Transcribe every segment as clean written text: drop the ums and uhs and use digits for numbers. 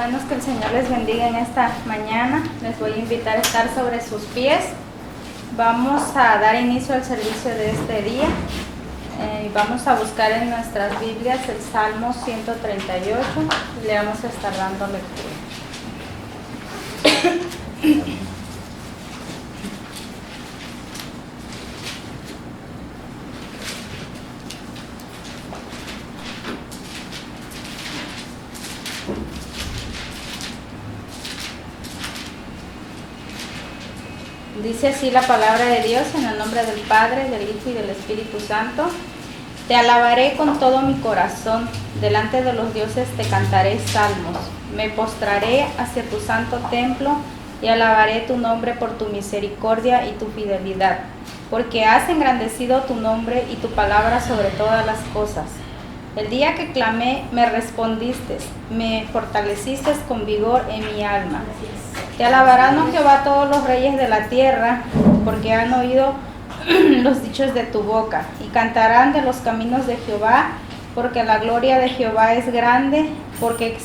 Hermanos, que el Señor les bendiga en esta mañana. Les voy a invitar a estar sobre sus pies. Vamos a dar inicio al servicio de este día. Vamos a buscar en nuestras Biblias el Salmo 138 y le vamos a estar dando lectura. Dice así la palabra de Dios, en el nombre del Padre, del Hijo y del Espíritu Santo. Te alabaré con todo mi corazón, delante de los dioses te cantaré salmos. Me postraré hacia tu santo templo y alabaré tu nombre por tu misericordia y tu fidelidad, porque has engrandecido tu nombre y tu palabra sobre todas las cosas. El día que clamé, me respondiste, me fortaleciste con vigor en mi alma. Te alabarán, oh Jehová, todos los reyes de la tierra, porque han oído los dichos de tu boca, y cantarán de los caminos de Jehová, porque la gloria de Jehová es grande, porque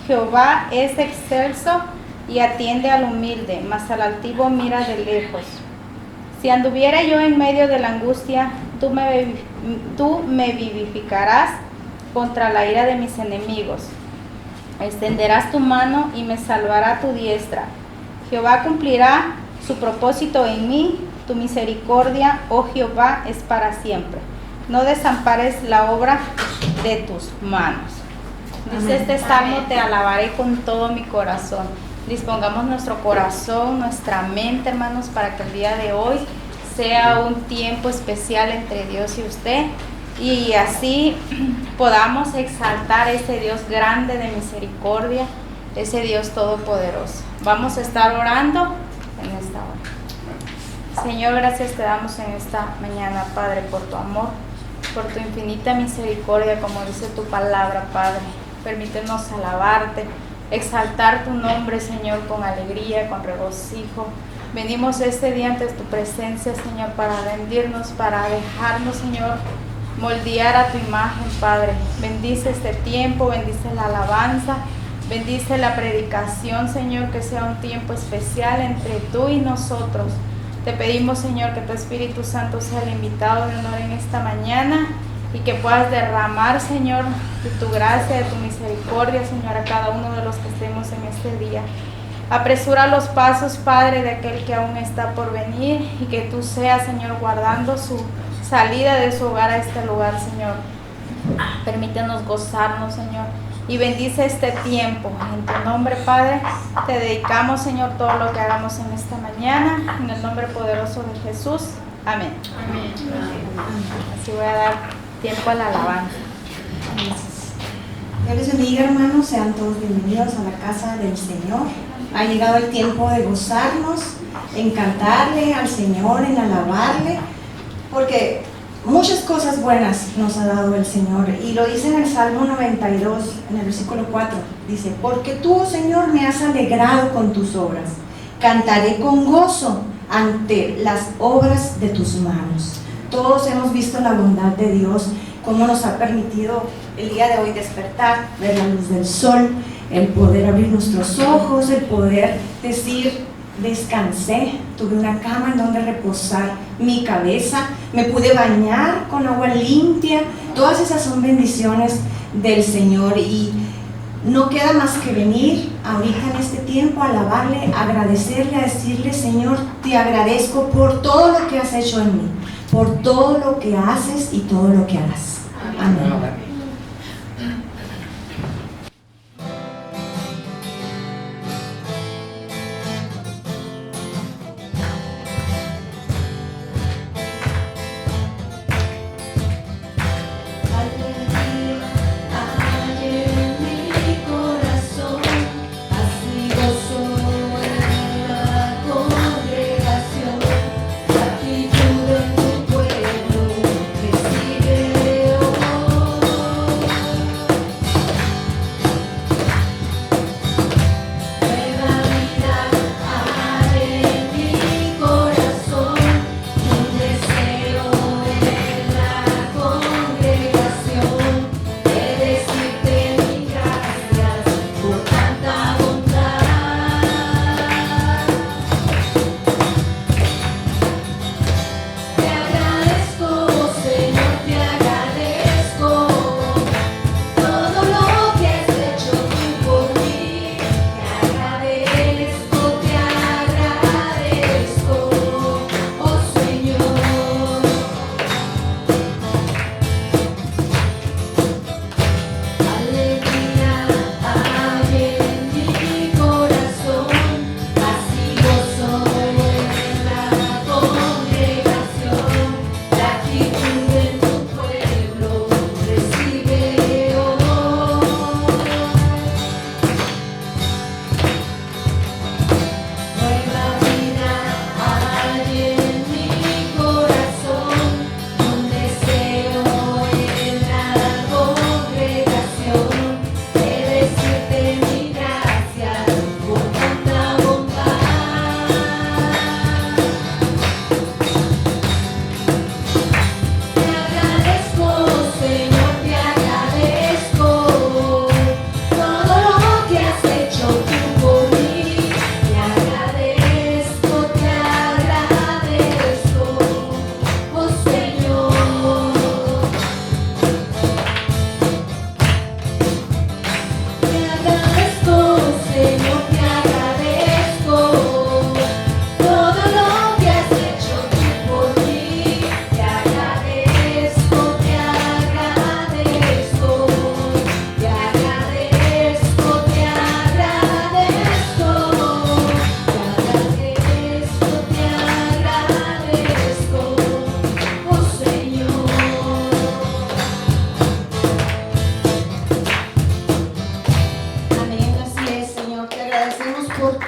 Jehová es excelso y atiende al humilde, mas al altivo mira de lejos. Si anduviera yo en medio de la angustia, tú me vivificarás contra la ira de mis enemigos. Extenderás tu mano y me salvará tu diestra. Jehová cumplirá su propósito en mí, tu misericordia, oh Jehová, es para siempre. No desampares la obra de tus manos. Dice este salmo, te alabaré con todo mi corazón. Dispongamos nuestro corazón, nuestra mente, hermanos, para que el día de hoy sea un tiempo especial entre Dios y usted, y así podamos exaltar a ese Dios grande de misericordia, ese Dios todopoderoso. Vamos a estar orando en esta hora. Señor, gracias te damos en esta mañana, Padre, por tu amor, por tu infinita misericordia, como dice tu palabra, Padre. Permítenos alabarte, exaltar tu nombre, Señor, con alegría, con regocijo. Venimos este día ante tu presencia, Señor, para rendirnos, para dejarnos, Señor, moldear a tu imagen, Padre. Bendice este tiempo, bendice la alabanza, bendice la predicación, Señor, que sea un tiempo especial entre tú y nosotros. Te pedimos, Señor, que tu Espíritu Santo sea el invitado de honor en esta mañana y que puedas derramar, Señor, de tu gracia, de tu misericordia, Señor, a cada uno de los que estemos en este día. Apresura los pasos, Padre, de aquel que aún está por venir, y que tú seas, Señor, guardando su salida de su hogar a este lugar, Señor. Permítenos gozarnos, Señor, y bendice este tiempo. En tu nombre, Padre, te dedicamos, Señor, todo lo que hagamos en esta mañana, en el nombre poderoso de Jesús. Amén. Amén. Así voy a dar tiempo a la alabanza. Dios les bendiga, hermanos, sean todos bienvenidos a la casa del Señor. Ha llegado el tiempo de gozarnos, en cantarle al Señor, en alabarle, porque muchas cosas buenas nos ha dado el Señor, y lo dice en el Salmo 92, en el versículo 4, dice: porque tú, oh Señor, me has alegrado con tus obras, cantaré con gozo ante las obras de tus manos. Todos hemos visto la bondad de Dios, cómo nos ha permitido el día de hoy despertar, ver la luz del sol, el poder abrir nuestros ojos, el poder decir: descansé, tuve una cama en donde reposar mi cabeza, me pude bañar con agua limpia. Todas esas son bendiciones del Señor, y no queda más que venir ahorita en este tiempo a alabarle, a agradecerle, a decirle: Señor, te agradezco por todo lo que has hecho en mí, por todo lo que haces y todo lo que harás. Amén. Actitud en tu pueblo, recibe, oh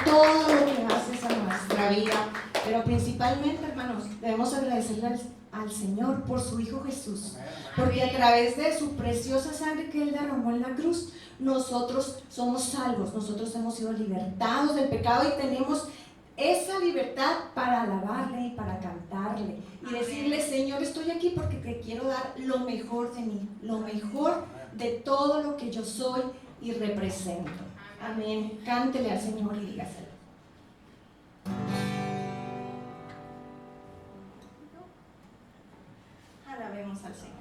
todo lo que haces en nuestra vida. Pero principalmente, hermanos, debemos agradecerle al Señor por su Hijo Jesús, porque a través de su preciosa sangre que Él derramó en la cruz, nosotros somos salvos, nosotros hemos sido libertados del pecado y tenemos esa libertad para alabarle y para cantarle y decirle: Señor, estoy aquí porque te quiero dar lo mejor de mí, lo mejor de todo lo que yo soy y represento. Amén. Cántele al Señor y dígaselo. Alabemos al Señor.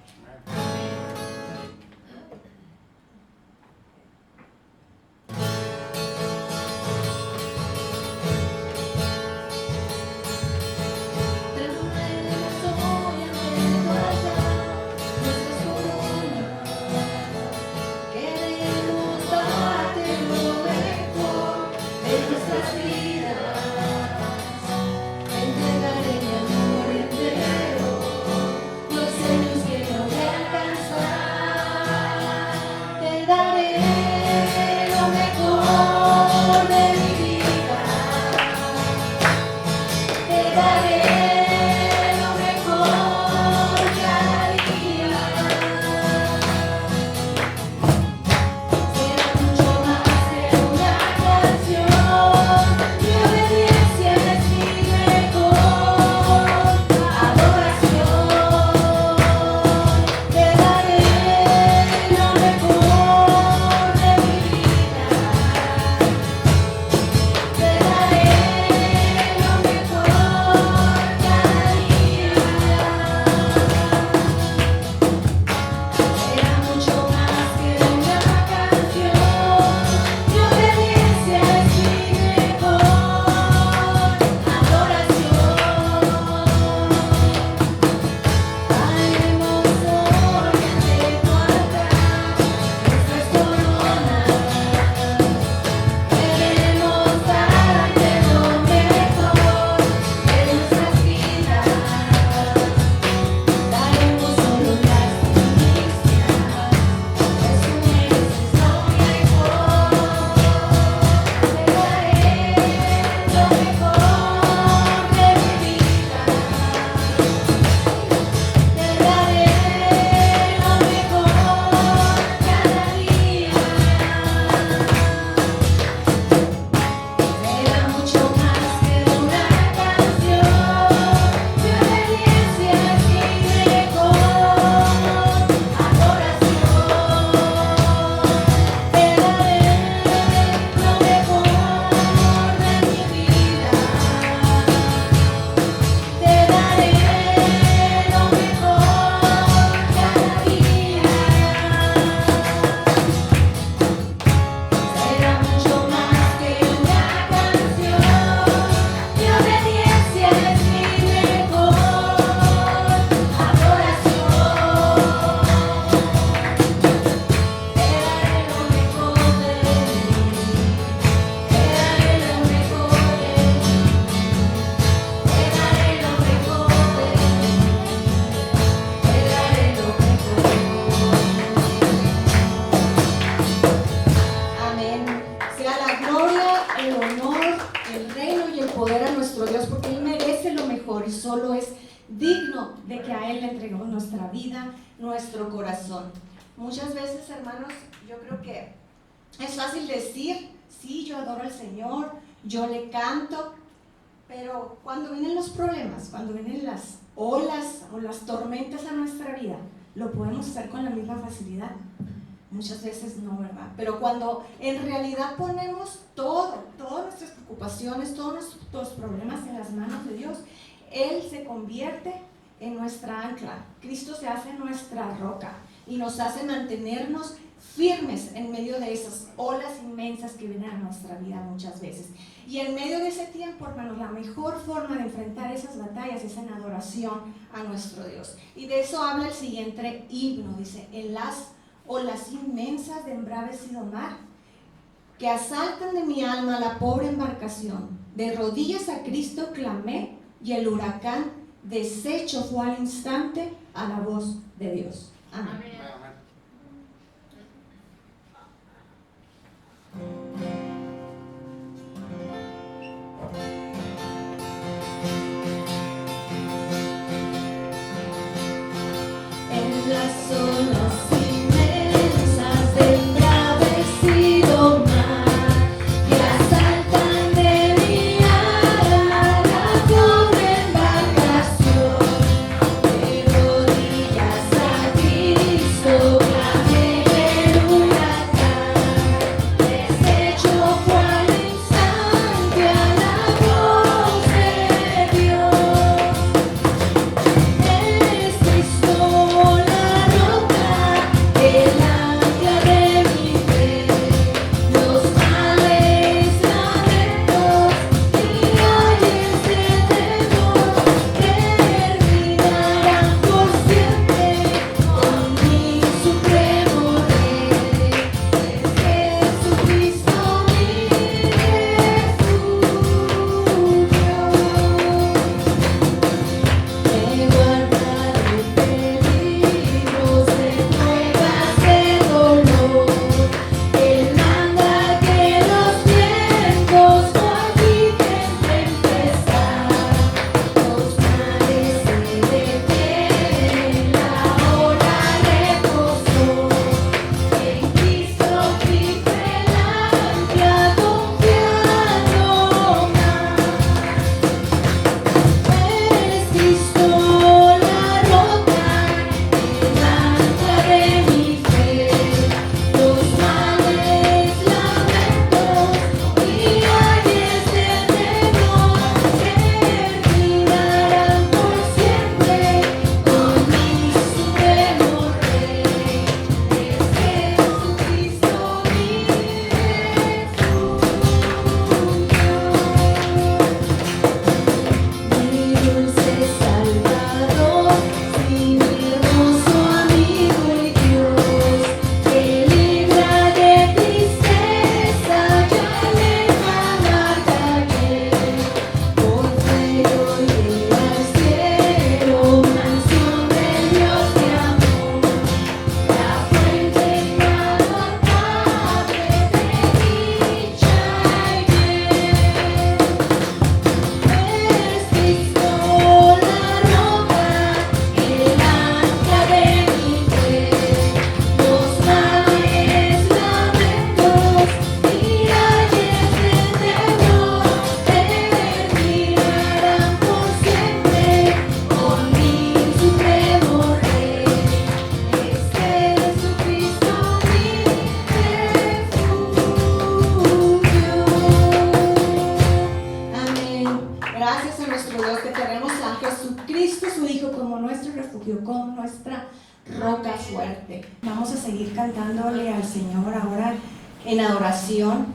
Nuestro corazón. Muchas veces, hermanos, yo creo que es fácil decir: sí, yo adoro al Señor, yo le canto, pero cuando vienen los problemas, cuando vienen las olas o las tormentas a nuestra vida, ¿lo podemos hacer con la misma facilidad? Muchas veces no, ¿verdad? Pero cuando en realidad ponemos todas nuestras preocupaciones, todos nuestros problemas en las manos de Dios, Él se convierte en nuestra ancla. Cristo se hace nuestra roca y nos hace mantenernos firmes en medio de esas olas inmensas que vienen a nuestra vida muchas veces. Y en medio de ese tiempo, hermanos, la mejor forma de enfrentar esas batallas es en adoración a nuestro Dios. Y de eso habla el siguiente himno. Dice: en las olas inmensas de embravecido mar, que asaltan de mi alma la pobre embarcación, de rodillas a Cristo clamé, y el huracán deshecho fue al instante a la voz de Dios. Amén. Amén. gracias a nuestro Dios que tenemos a Jesucristo, su Hijo, como nuestro refugio, como nuestra roca fuerte. Vamos a seguir cantándole al Señor ahora en adoración.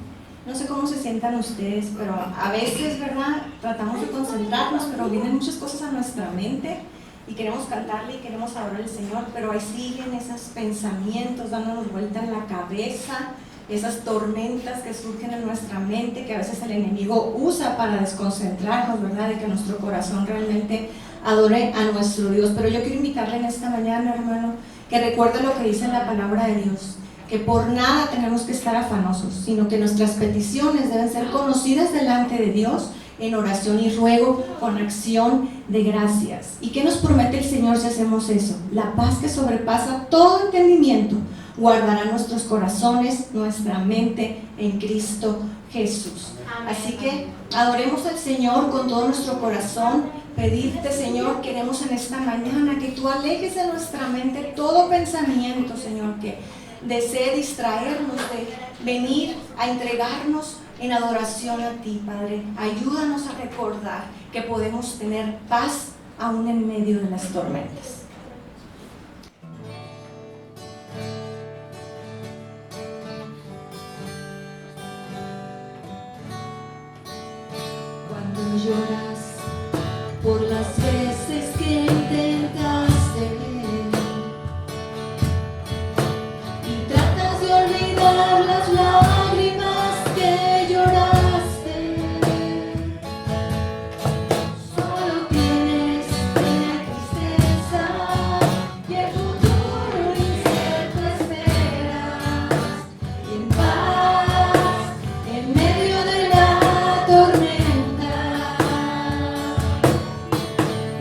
No sé cómo se sientan ustedes, pero a veces, ¿verdad? Tratamos de concentrarnos, pero vienen muchas cosas a nuestra mente y queremos cantarle y queremos adorar al Señor, pero ahí siguen esos pensamientos dándonos vuelta en la cabeza, esas tormentas que surgen en nuestra mente, que a veces el enemigo usa para desconcentrarnos, ¿verdad? De que nuestro corazón realmente adore a nuestro Dios. Pero yo quiero invitarle en esta mañana, hermano, que recuerde lo que dice la palabra de Dios, que por nada tenemos que estar afanosos, sino que nuestras peticiones deben ser conocidas delante de Dios en oración y ruego con acción de gracias. ¿Y qué nos promete el Señor si hacemos eso? La paz que sobrepasa todo entendimiento guardará nuestros corazones, nuestra mente en Cristo Jesús. Así que adoremos al Señor con todo nuestro corazón. Pedirte, Señor, queremos en esta mañana que tú alejes de nuestra mente todo pensamiento, Señor, que desee distraernos de venir a entregarnos en adoración a ti, Padre. Ayúdanos a recordar que podemos tener paz aún en medio de las tormentas. Cuando lloras por las veces que intentaste y tratas de olvidar las lágrimas que lloraste, solo tienes pena, tristeza y el futuro incierto esperas, y en paz en medio de la tormenta.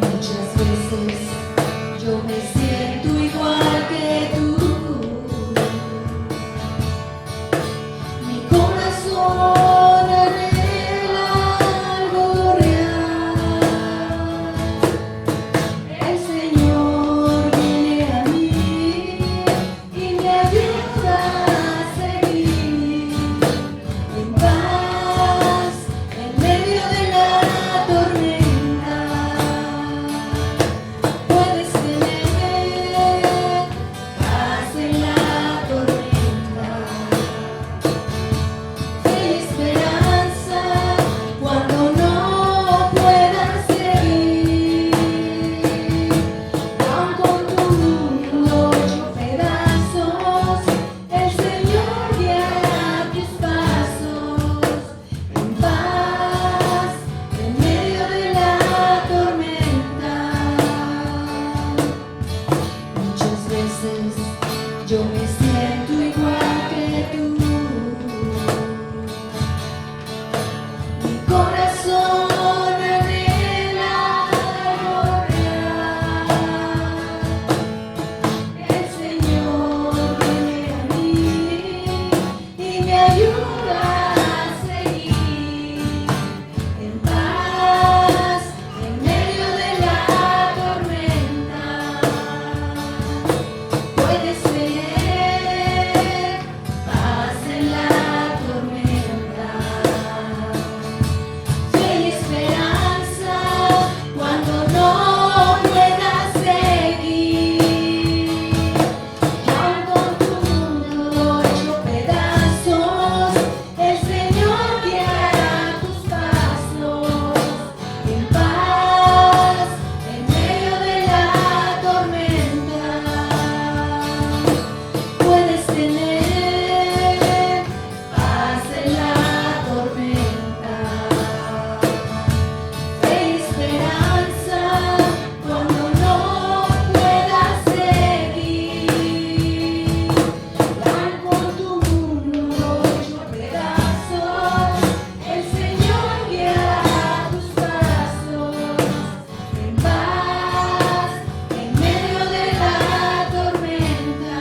Muchas veces yo me siento igual que tú. Mi corazón anhela algo real. El Señor viene a mí y me ayuda a seguir en paz en medio de la tormenta. Puedes tener paz en la tormenta, fe y esperanza cuando no puedas seguir. Aun con tu mundo hecho pedazos, el Señor guiará tus pasos en paz en medio de la tormenta. Muchas veces yo me siento igual que tú. Mi corazón anhela algo real. El Señor viene a mí y me ayuda a seguir en paz en medio de la tormenta. Puedes tener paz en la tormenta, fe y esperanza cuando no puedas seguir. Y aun con tu mundo hecho pedazos, el Señor guiará tus pasos en paz en medio de la tormenta. Puedes tener paz en la tormenta, fe y esperanza cuando no puedas seguir. Aun con tu mundo hecho pedazos, el Señor guiará tus pasos en paz en medio de la tormenta.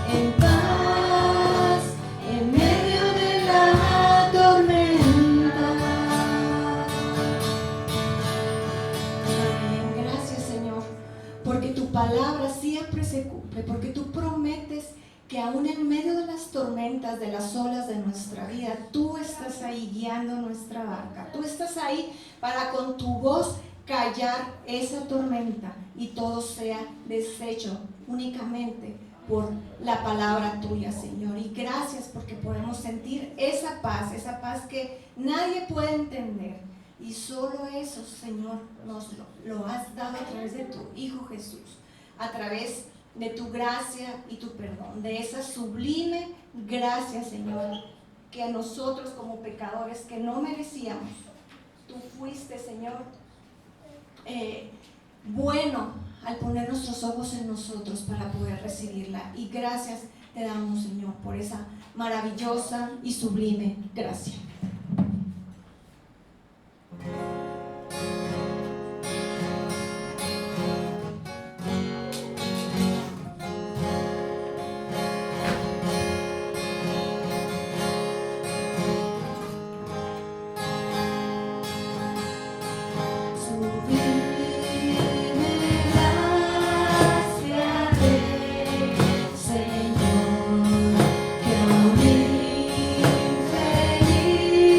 En paz en medio de la tormenta. Amén. Gracias, Señor, porque tu palabra siempre se cumple, porque tú prometes que aún en medio de las tormentas, de las olas de nuestra vida, tú estás ahí guiando nuestra barca. Tú estás ahí para con tu voz callar esa tormenta y todo sea deshecho únicamente por la palabra tuya, Señor. Y gracias porque podemos sentir esa paz que nadie puede entender. Y solo eso, Señor, nos lo has dado a través de tu Hijo Jesús, a través de tu gracia y tu perdón, de esa sublime gracia, Señor, que a nosotros como pecadores que no merecíamos, tú fuiste, Señor, bueno al poner nuestros ojos en nosotros para poder recibirla. Y gracias te damos, Señor, por esa maravillosa y sublime gracia. Señor, que aún infeliz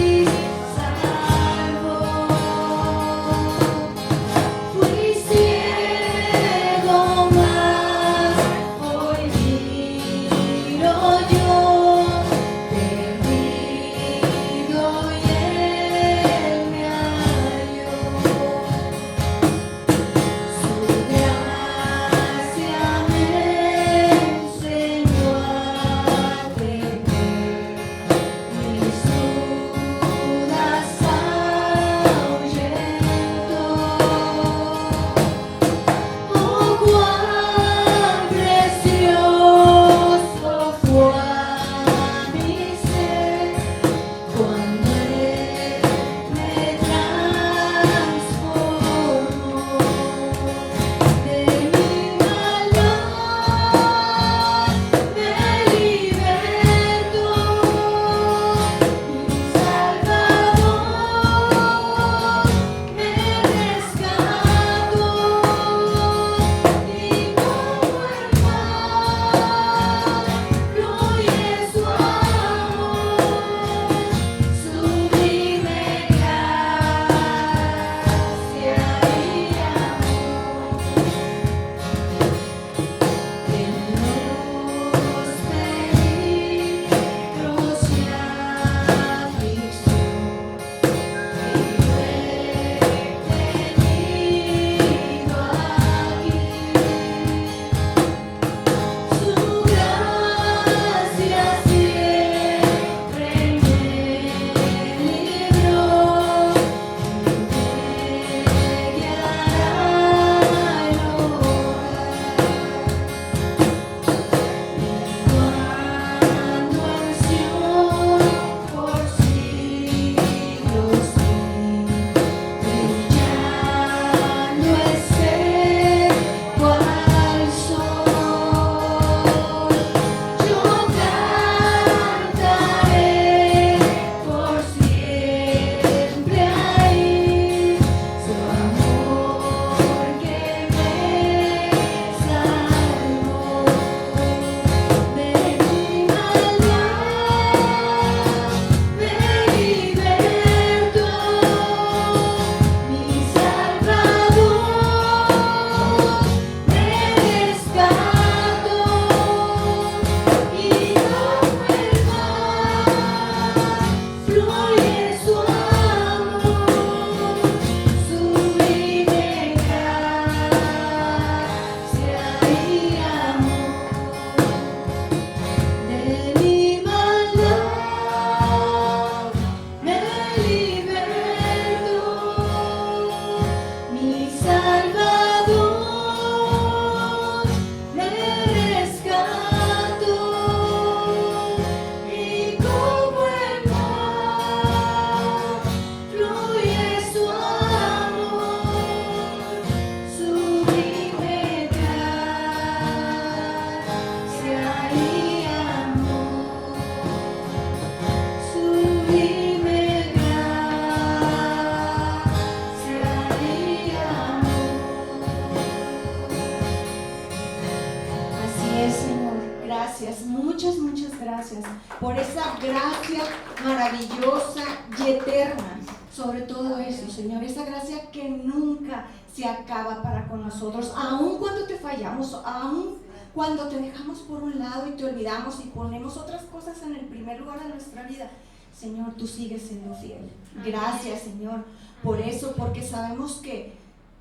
gracia maravillosa y eterna sobre todo eso, Señor. Esa gracia que nunca se acaba para con nosotros, aun cuando te fallamos, aun cuando te dejamos por un lado y te olvidamos y ponemos otras cosas en el primer lugar de nuestra vida. Señor, tú sigues siendo fiel. Gracias, Señor, por eso, porque sabemos que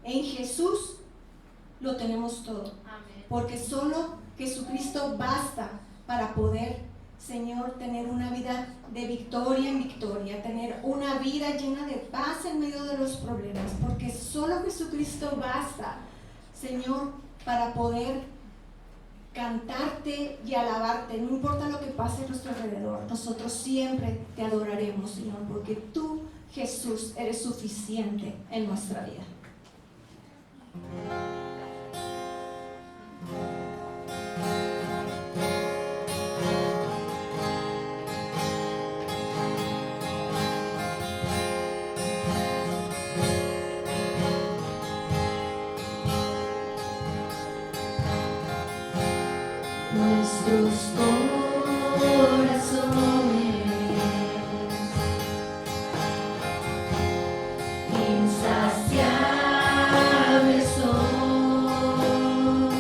en Jesús lo tenemos todo. Porque solo Jesucristo basta para poder, Señor, tener una vida de victoria en victoria, tener una vida llena de paz en medio de los problemas, porque solo Jesucristo basta, Señor, para poder cantarte y alabarte, no importa lo que pase a nuestro alrededor. Nosotros siempre te adoraremos, Señor, porque tú, Jesús, eres suficiente en nuestra vida. Nuestros corazones insaciables son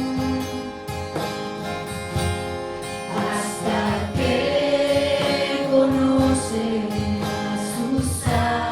hasta que conocen a su Salvador.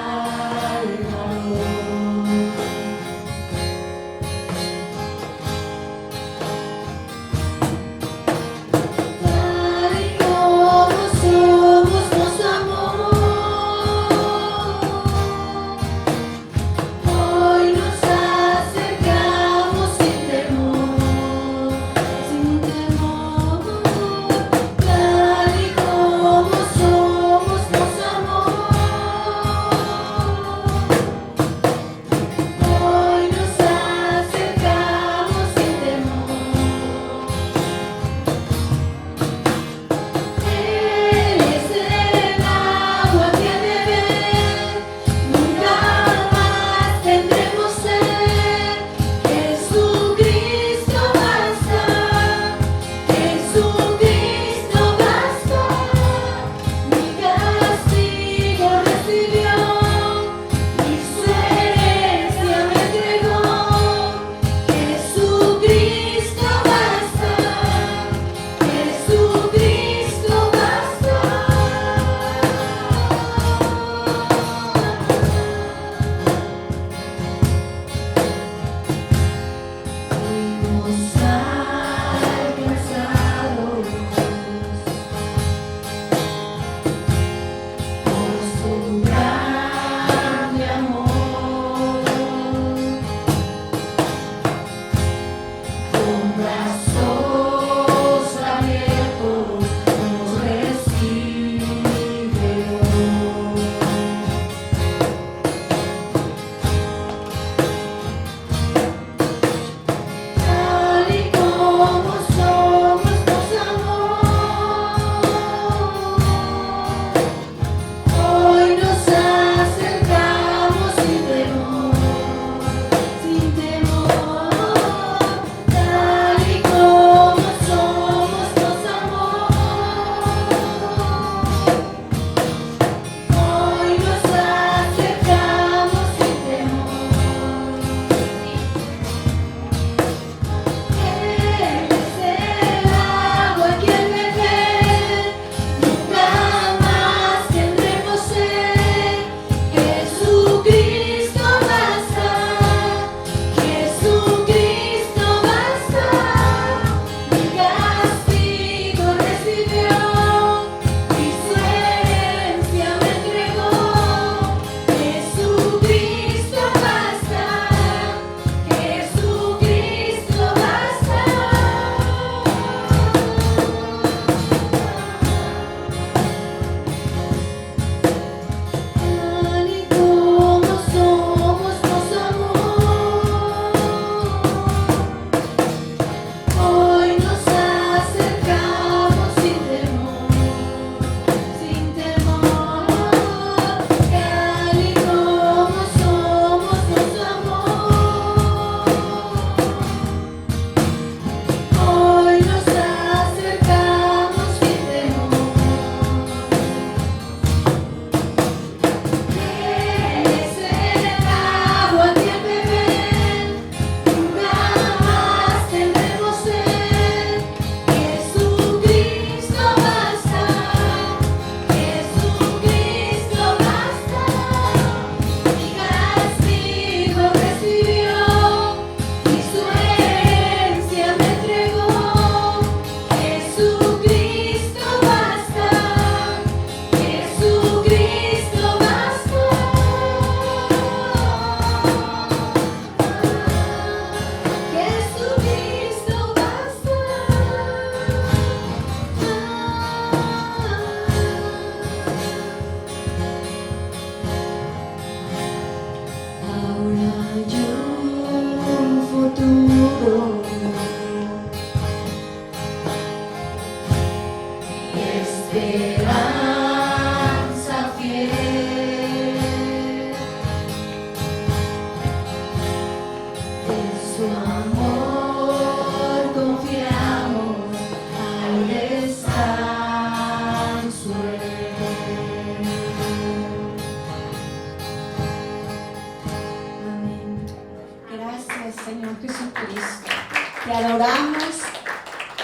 Te adoramos,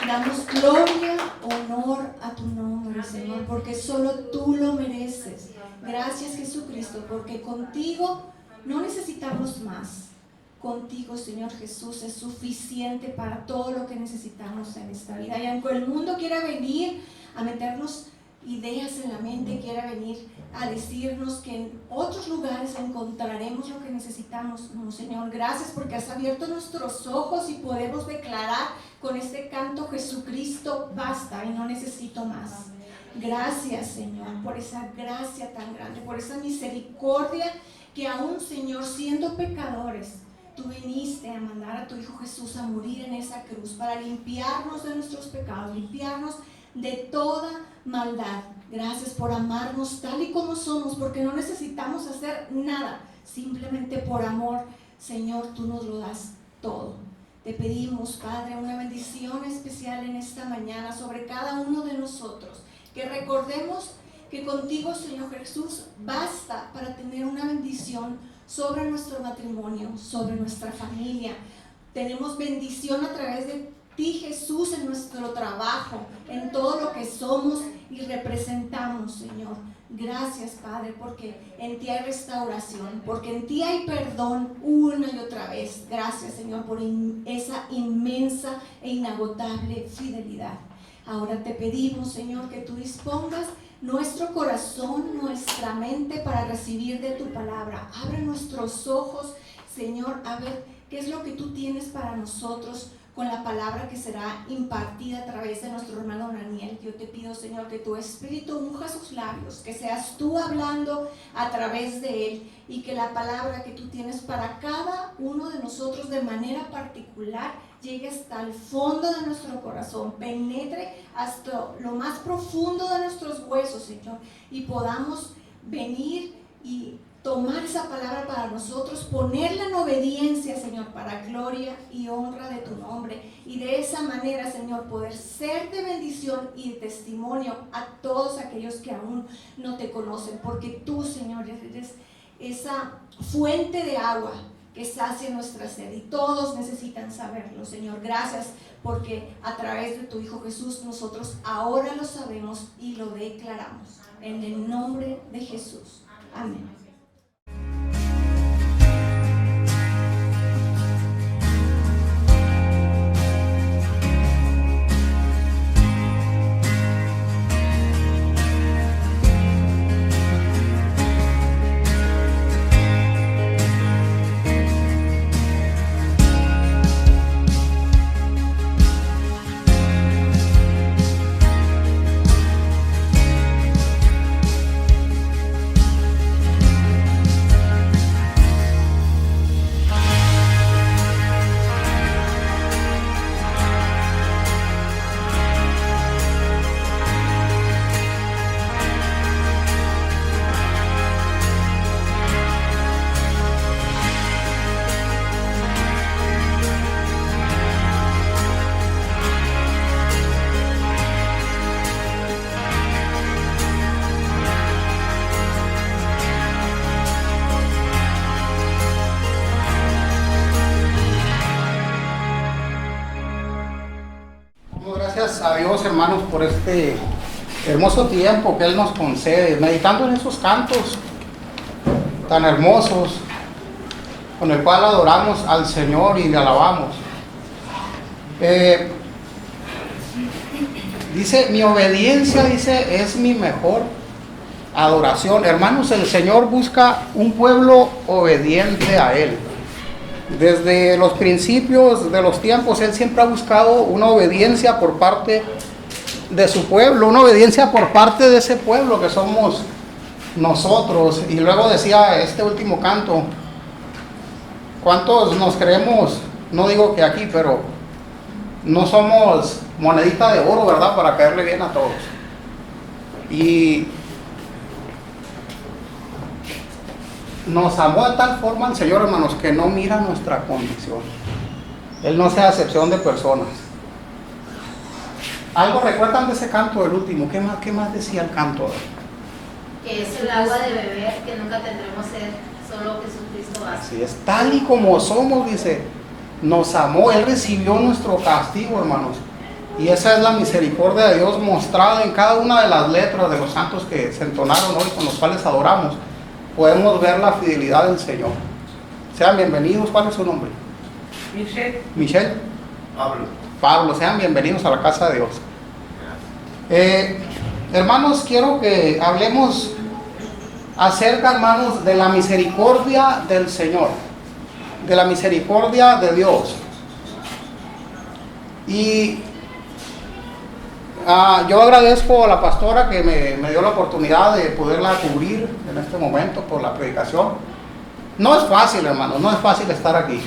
damos gloria, honor a tu nombre, Señor, porque solo tú lo mereces. Gracias, Jesucristo, porque contigo no necesitamos más. Contigo, Señor Jesús, es suficiente para todo lo que necesitamos en esta vida. Y aunque el mundo quiera venir a meternos ideas en la mente, quiera venir a decirnos que en otros lugares encontraremos lo que necesitamos. No, Señor, gracias porque has abierto nuestros ojos y podemos declarar con este canto: Jesucristo, basta y no necesito más. Gracias, Señor, por esa gracia tan grande, por esa misericordia que aún, Señor, siendo pecadores, tú viniste a mandar a tu Hijo Jesús a morir en esa cruz para limpiarnos de nuestros pecados, limpiarnos de toda maldad. Gracias por amarnos tal y como somos, porque no necesitamos hacer nada, simplemente por amor, Señor, tú nos lo das todo. Te pedimos, Padre, una bendición especial en esta mañana sobre cada uno de nosotros, que recordemos que contigo, Señor Jesús, basta para tener una bendición sobre nuestro matrimonio, sobre nuestra familia. Tenemos bendición a través de ti, Jesús, en nuestro trabajo, en todo lo que somos y representamos, Señor. Gracias, Padre, porque en ti hay restauración, porque en ti hay perdón una y otra vez. Gracias, Señor, por esa inmensa e inagotable fidelidad. Ahora te pedimos, Señor, que tú dispongas nuestro corazón, nuestra mente para recibir de tu palabra. Abre nuestros ojos, Señor, a ver qué es lo que tú tienes para nosotros con la palabra que será impartida a través de nuestro hermano Daniel. Yo te pido, Señor, que tu Espíritu unja sus labios, que seas tú hablando a través de él y que la palabra que tú tienes para cada uno de nosotros de manera particular llegue hasta el fondo de nuestro corazón, penetre hasta lo más profundo de nuestros huesos, Señor, y podamos venir y tomar esa palabra para nosotros, ponerla en obediencia, Señor, para gloria y honra de tu nombre, y de esa manera, Señor, poder ser de bendición y de testimonio a todos aquellos que aún no te conocen, porque tú, Señor, eres esa fuente de agua que sacia nuestra sed, y todos necesitan saberlo, Señor. Gracias porque a través de tu Hijo Jesús nosotros ahora lo sabemos y lo declaramos, en el nombre de Jesús. Amén. Gracias a Dios, hermanos, por este hermoso tiempo que Él nos concede, meditando en esos cantos tan hermosos con el cual adoramos al Señor y le alabamos. Dice, mi obediencia, dice, es mi mejor adoración. Hermanos, el Señor busca un pueblo obediente a Él. Desde los principios de los tiempos, Él siempre ha buscado una obediencia por parte de su pueblo, una obediencia por parte de ese pueblo que somos nosotros. Y luego decía este último canto, ¿cuántos nos creemos? No digo que aquí, pero no somos monedita de oro, ¿verdad? Para caerle bien a todos. Y nos amó de tal forma el Señor, hermanos, que no mira nuestra condición. Él no hace acepción de personas. ¿Algo recuerdan de ese canto del último? ¿Qué más decía el canto? Que es el agua de beber, que nunca tendremos sed, solo Jesucristo basta. Así es, tal y como somos, dice, nos amó, Él recibió nuestro castigo, hermanos. Y esa es la misericordia de Dios mostrada en cada una de las letras de los santos que se entonaron hoy, con los cuales adoramos. Podemos ver la fidelidad del Señor. Sean bienvenidos. ¿Cuál es su nombre? Michelle. Pablo, sean bienvenidos a la casa de Dios. Hermanos, quiero que hablemos acerca, hermanos, de la misericordia del Señor, de la misericordia de Dios. Y yo agradezco a la pastora que me dio la oportunidad de poderla cubrir en este momento por la predicación. No es fácil, hermanos, no es fácil estar aquí.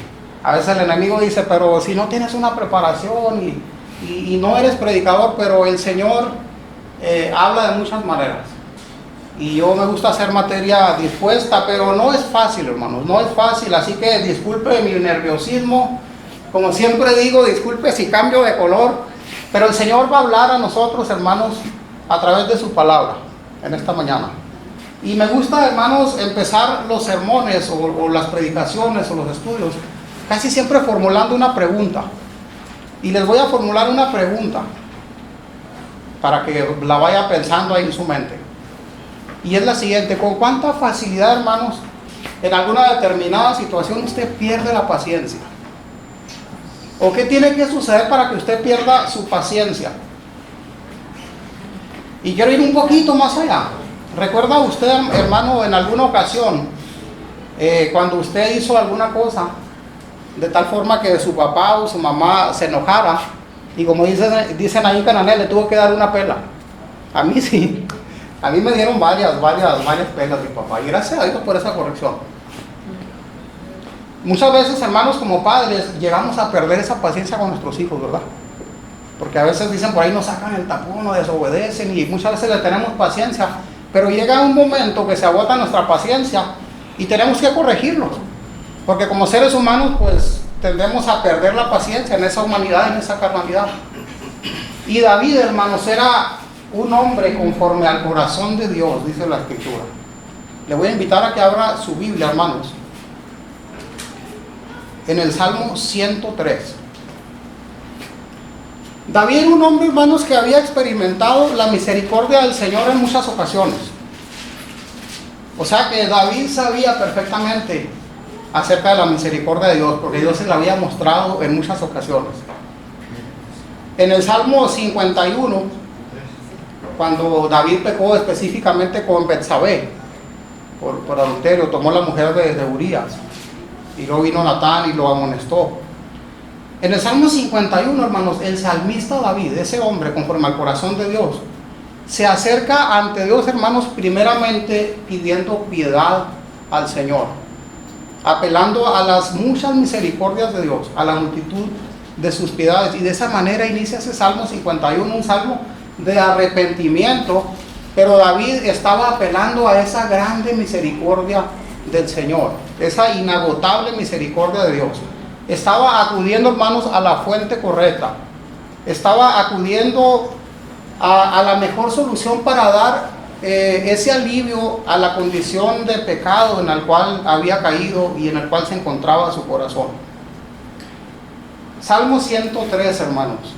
A veces el enemigo dice, pero si no tienes una preparación y no eres predicador, pero el Señor habla de muchas maneras. Y yo me gusta hacer materia dispuesta, pero no es fácil, hermanos, no es fácil. Así que disculpe mi nerviosismo. Como siempre digo, disculpe si cambio de color. Pero el Señor va a hablar a nosotros, hermanos, a través de su palabra en esta mañana. Y me gusta, hermanos, empezar los sermones o las predicaciones o los estudios casi siempre formulando una pregunta. Y les voy a formular una pregunta para que la vaya pensando ahí en su mente. Y es la siguiente: ¿con cuánta facilidad, hermanos, en alguna determinada situación usted pierde la paciencia? ¿O qué tiene que suceder para que usted pierda su paciencia? Y quiero ir un poquito más allá. ¿Recuerda usted, hermano, en alguna ocasión, cuando usted hizo alguna cosa de tal forma que su papá o su mamá se enojara, y como dicen ahí en Cananea, le tuvo que dar una pela? A mí sí. A mí me dieron varias pelas mi papá, y gracias a Dios por esa corrección. Muchas veces, hermanos, como padres, llegamos a perder esa paciencia con nuestros hijos, ¿verdad? Porque a veces dicen por ahí, no sacan el tapón, no desobedecen, y muchas veces le tenemos paciencia, pero llega un momento que se agota nuestra paciencia y tenemos que corregirlo. Porque como seres humanos, pues, tendemos a perder la paciencia en esa humanidad, en esa carnalidad. Y David, hermanos, era un hombre conforme al corazón de Dios, dice la Escritura. Le voy a invitar a que abra su Biblia, hermanos, en el Salmo 103. David era un hombre, hermanos, que había experimentado la misericordia del Señor en muchas ocasiones. O sea que David sabía perfectamente acerca de la misericordia de Dios, porque Dios se la había mostrado en muchas ocasiones. En el Salmo 51, cuando David pecó específicamente con Betsabé por adulterio, tomó la mujer de Urías, y luego vino Natán y lo amonestó. En el Salmo 51, hermanos, el salmista David, ese hombre conforme al corazón de Dios, se acerca ante Dios, hermanos, primeramente pidiendo piedad al Señor, apelando a las muchas misericordias de Dios, a la multitud de sus piedades. Y de esa manera inicia ese Salmo 51, un salmo de arrepentimiento, pero David estaba apelando a esa grande misericordia del Señor, esa inagotable misericordia de Dios. Estaba acudiendo, hermanos, a la fuente correcta. Estaba acudiendo a la mejor solución para dar ese alivio a la condición de pecado en el cual había caído y en el cual se encontraba su corazón. Salmo 103, hermanos.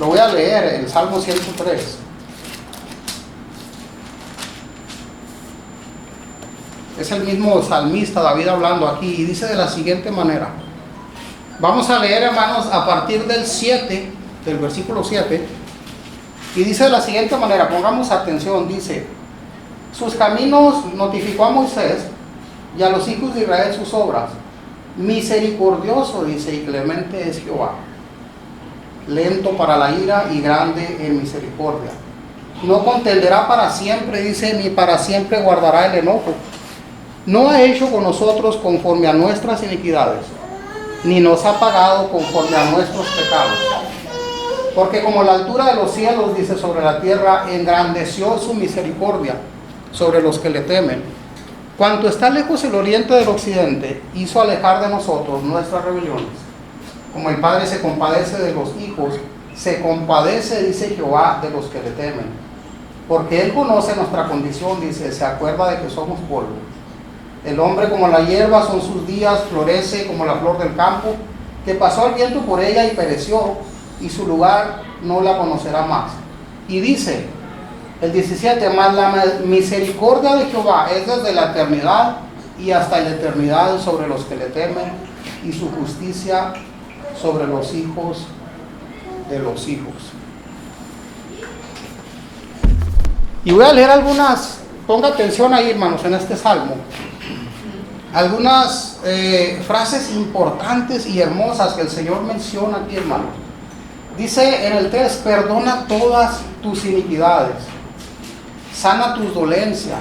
Lo voy a leer, el Salmo 103. Es el mismo salmista David hablando aquí, y dice de la siguiente manera. Vamos a leer, hermanos, a partir del 7, del versículo 7, y dice de la siguiente manera, pongamos atención, dice: sus caminos notificó a Moisés, y a los hijos de Israel sus obras. Misericordioso, dice, y clemente es Jehová, lento para la ira y grande en misericordia. No contenderá para siempre, dice, ni para siempre guardará el enojo. No ha hecho con nosotros conforme a nuestras iniquidades, ni nos ha pagado conforme a nuestros pecados. Porque como la altura de los cielos, dice, sobre la tierra, engrandeció su misericordia sobre los que le temen. Cuanto está lejos el oriente del occidente, hizo alejar de nosotros nuestras rebeliones. Como el Padre se compadece de los hijos, se compadece, dice Jehová, de los que le temen. porque Él conoce nuestra condición, dice, se acuerda de que somos polvo. El hombre como la hierba son sus días, florece como la flor del campo, que pasó el viento por ella y pereció, y su lugar no la conocerá más. Y dice, el 17, mas la misericordia de Jehová es desde la eternidad y hasta la eternidad sobre los que le temen, y su justicia sobre los hijos de los hijos. Y voy a leer algunas, ponga atención ahí, hermanos, en este salmo, algunas frases importantes y hermosas que el Señor menciona aquí, hermanos. Dice en el 3, perdona todas tus iniquidades, sana tus dolencias,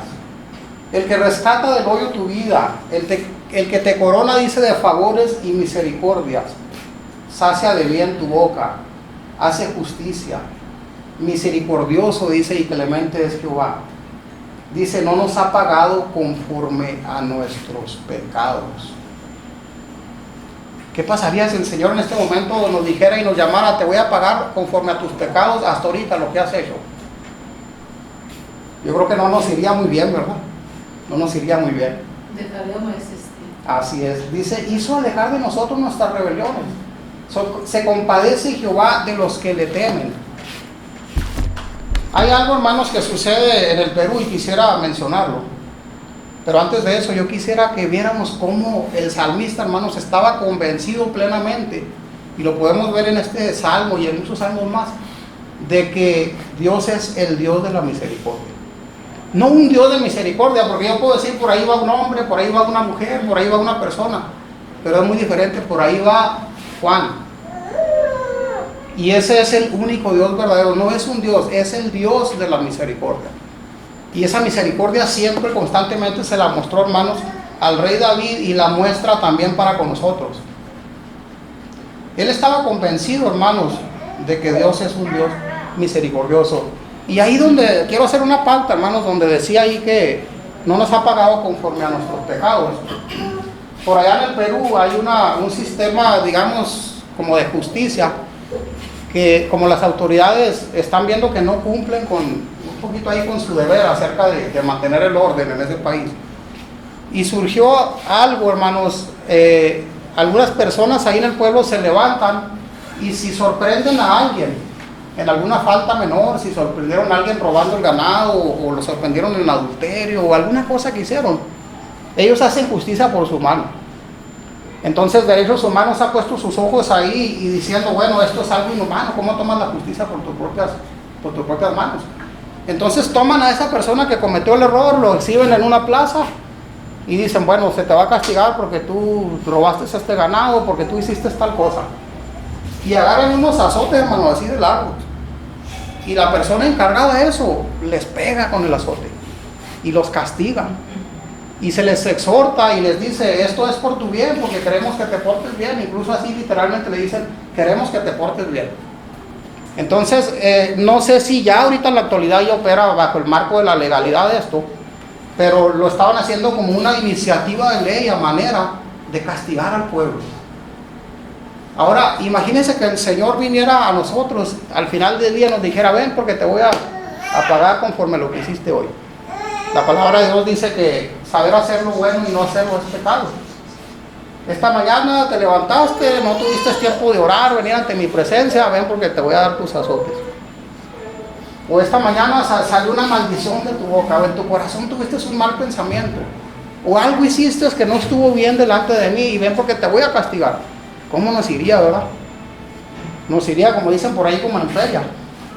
el que rescata del hoyo tu vida, el que te corona, dice, de favores y misericordias, sacia de bien tu boca, hace justicia, misericordioso, dice, y clemente es Jehová. Dice, no nos ha pagado conforme a nuestros pecados. ¿Qué pasaría si el Señor en este momento nos dijera y nos llamara, te voy a pagar conforme a tus pecados hasta ahorita lo que has hecho? Yo creo que no nos iría muy bien, ¿verdad? No nos iría muy bien. Dejaríamos de existir. Así es. Dice, hizo alejar de nosotros nuestras rebeliones. Se compadece Jehová de los que le temen. Hay algo, hermanos, que sucede en el Perú y quisiera mencionarlo. Pero antes de eso, yo quisiera que viéramos cómo el salmista, hermanos, estaba convencido plenamente, y lo podemos ver en este salmo y en muchos salmos más, de que Dios es el Dios de la misericordia. No un Dios de misericordia, porque yo puedo decir, por ahí va un hombre, por ahí va una mujer, por ahí va una persona, pero es muy diferente, por ahí va Juan. Y ese es el único Dios verdadero, no es un Dios, es el Dios de la misericordia. Y esa misericordia siempre, constantemente se la mostró, hermanos, al rey David, y la muestra también para con nosotros. Él estaba convencido, hermanos, de que Dios es un Dios misericordioso. Y ahí donde quiero hacer una pauta, hermanos, donde decía ahí que no nos ha pagado conforme a nuestros pecados. Por allá en el Perú hay un sistema, digamos, como de justicia, que como las autoridades están viendo que no cumplen con un poquito ahí con su deber acerca de mantener el orden en ese país. Y surgió algo, hermanos, algunas personas ahí en el pueblo se levantan, y si sorprenden a alguien en alguna falta menor, si sorprendieron a alguien robando el ganado, o lo sorprendieron en adulterio, o alguna cosa que hicieron, ellos hacen justicia por su mano. Entonces Derechos Humanos ha puesto sus ojos ahí y diciendo, bueno, esto es algo inhumano, ¿cómo tomas la justicia por tus propias manos? Entonces toman a esa persona que cometió el error, lo exhiben en una plaza y dicen, bueno, se te va a castigar porque tú robaste este ganado, porque tú hiciste tal cosa. Y agarran unos azotes, hermano, así de largos. Y la persona encargada de eso les pega con el azote y los castiga. Y se les exhorta y les dice, esto es por tu bien, porque queremos que te portes bien. Incluso así literalmente le dicen, queremos que te portes bien. Entonces, no sé si ya ahorita en la actualidad ya opera bajo el marco de la legalidad de esto, pero lo estaban haciendo como una iniciativa de ley a manera de castigar al pueblo. Ahora, imagínense que el Señor viniera a nosotros, al final del día nos dijera, ven porque te voy a pagar conforme lo que hiciste hoy. La palabra de Dios dice que saber hacer lo bueno y no hacerlo es pecado. Esta mañana te levantaste, no tuviste tiempo de orar, venir ante mi presencia, ven porque te voy a dar tus azotes. O esta mañana salió una maldición de tu boca, o en tu corazón tuviste un mal pensamiento, o algo hiciste que no estuvo bien delante de mí, y ven porque te voy a castigar. ¿Cómo nos iría, verdad? Nos iría, como dicen por ahí, como en feria.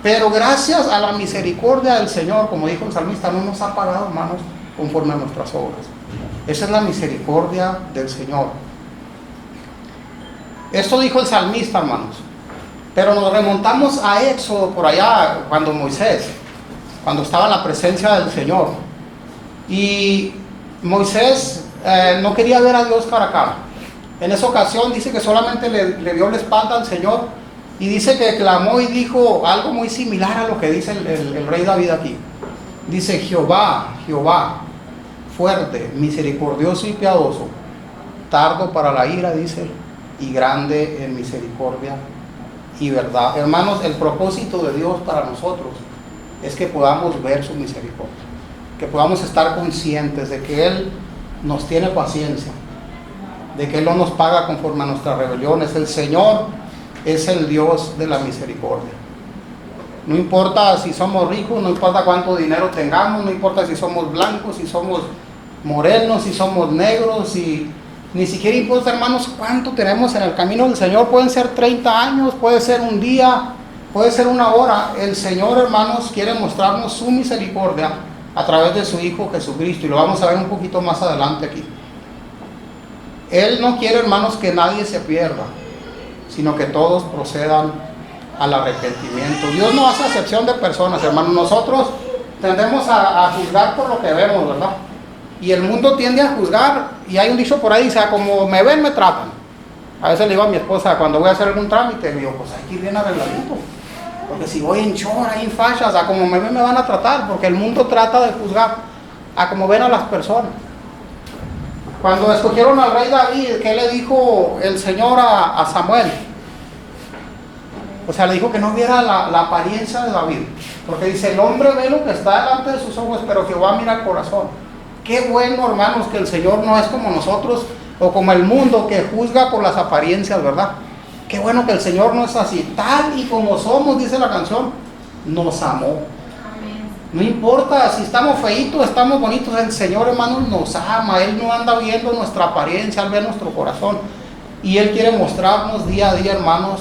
Pero gracias a la misericordia del Señor, como dijo el salmista, no nos ha pagado, hermanos, conforme a nuestras obras. Esa es la misericordia del Señor. Esto dijo el salmista, hermanos. Pero nos remontamos a Éxodo, por allá, cuando Moisés, cuando estaba en la presencia del Señor. Y Moisés no quería ver a Dios cara a cara. En esa ocasión dice que solamente le dio la espalda al Señor, y dice que clamó y dijo algo muy similar a lo que dice el rey David aquí. Dice, Jehová, Jehová, fuerte, misericordioso y piadoso, tardo para la ira, dice, y grande en misericordia y verdad. Hermanos, el propósito de Dios para nosotros es que podamos ver su misericordia, que podamos estar conscientes de que Él nos tiene paciencia, de que Él no nos paga conforme a nuestras rebeliones. El Señor es el Dios de la misericordia. No importa si somos ricos, no importa cuánto dinero tengamos, no importa si somos blancos, si somos morenos, si somos negros, si ni siquiera importa, hermanos, cuánto tenemos en el camino del Señor. Pueden ser 30 años, puede ser un día, puede ser una hora. El Señor, hermanos, quiere mostrarnos su misericordia a través de su Hijo Jesucristo, y lo vamos a ver un poquito más adelante aquí. Él no quiere, hermanos, que nadie se pierda, sino que todos procedan al arrepentimiento. Dios no hace excepción de personas, hermanos. Nosotros tendemos a juzgar por lo que vemos, ¿verdad? Y el mundo tiende a juzgar, y hay un dicho por ahí, dice, como me ven, me tratan. A veces le digo a mi esposa, cuando voy a hacer algún trámite, le digo, pues hay que ir bien arregladito, porque si voy en chora, ahí en fachas, a como me ven me van a tratar, porque el mundo trata de juzgar a como ven a las personas. Cuando escogieron al rey David, ¿qué le dijo el Señor a Samuel? O sea, le dijo que no viera la apariencia de David, porque dice, el hombre ve lo que está delante de sus ojos, pero Jehová mira el corazón. Qué bueno, hermanos, que el Señor no es como nosotros, o como el mundo que juzga por las apariencias, ¿verdad? Qué bueno que el Señor no es así, tal y como somos, dice la canción, nos amó. No importa si estamos feitos, estamos bonitos, el Señor, hermanos, nos ama. Él no anda viendo nuestra apariencia, Él ve nuestro corazón, y Él quiere mostrarnos día a día, hermanos,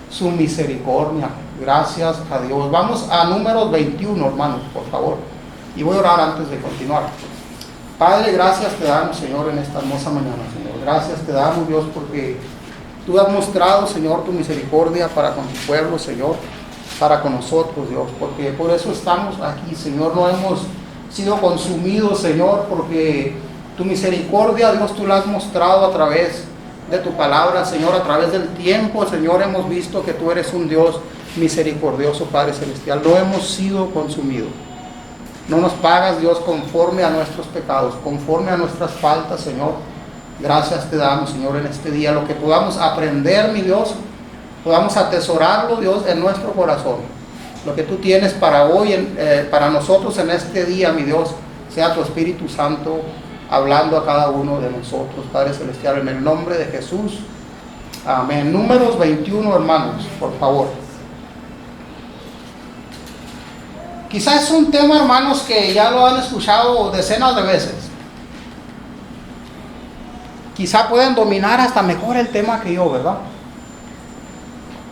su misericordia. Gracias a Dios. Vamos a Números 21, hermanos, por favor, y voy a orar antes de continuar. Padre, gracias te damos, Señor, en esta hermosa mañana, Señor. Gracias te damos, Dios, porque tú has mostrado, Señor, tu misericordia para con tu pueblo, Señor, para con nosotros, Dios, porque por eso estamos aquí, Señor. No hemos sido consumidos, Señor, porque tu misericordia, Dios, tú la has mostrado a través de tu palabra, Señor, a través del tiempo, Señor. Hemos visto que tú eres un Dios misericordioso, Padre Celestial. No hemos sido consumidos. No nos pagas, Dios, conforme a nuestros pecados, conforme a nuestras faltas, Señor. Gracias te damos, Señor, en este día. Lo que podamos aprender, mi Dios, podamos atesorarlo, Dios, en nuestro corazón. Lo que tú tienes para hoy, para nosotros en este día, mi Dios, sea tu Espíritu Santo hablando a cada uno de nosotros, Padre Celestial, en el nombre de Jesús. Amén. Números 21, hermanos, por favor. Quizás es un tema, hermanos, que ya lo han escuchado decenas de veces. Quizá pueden dominar hasta mejor el tema que yo, ¿verdad?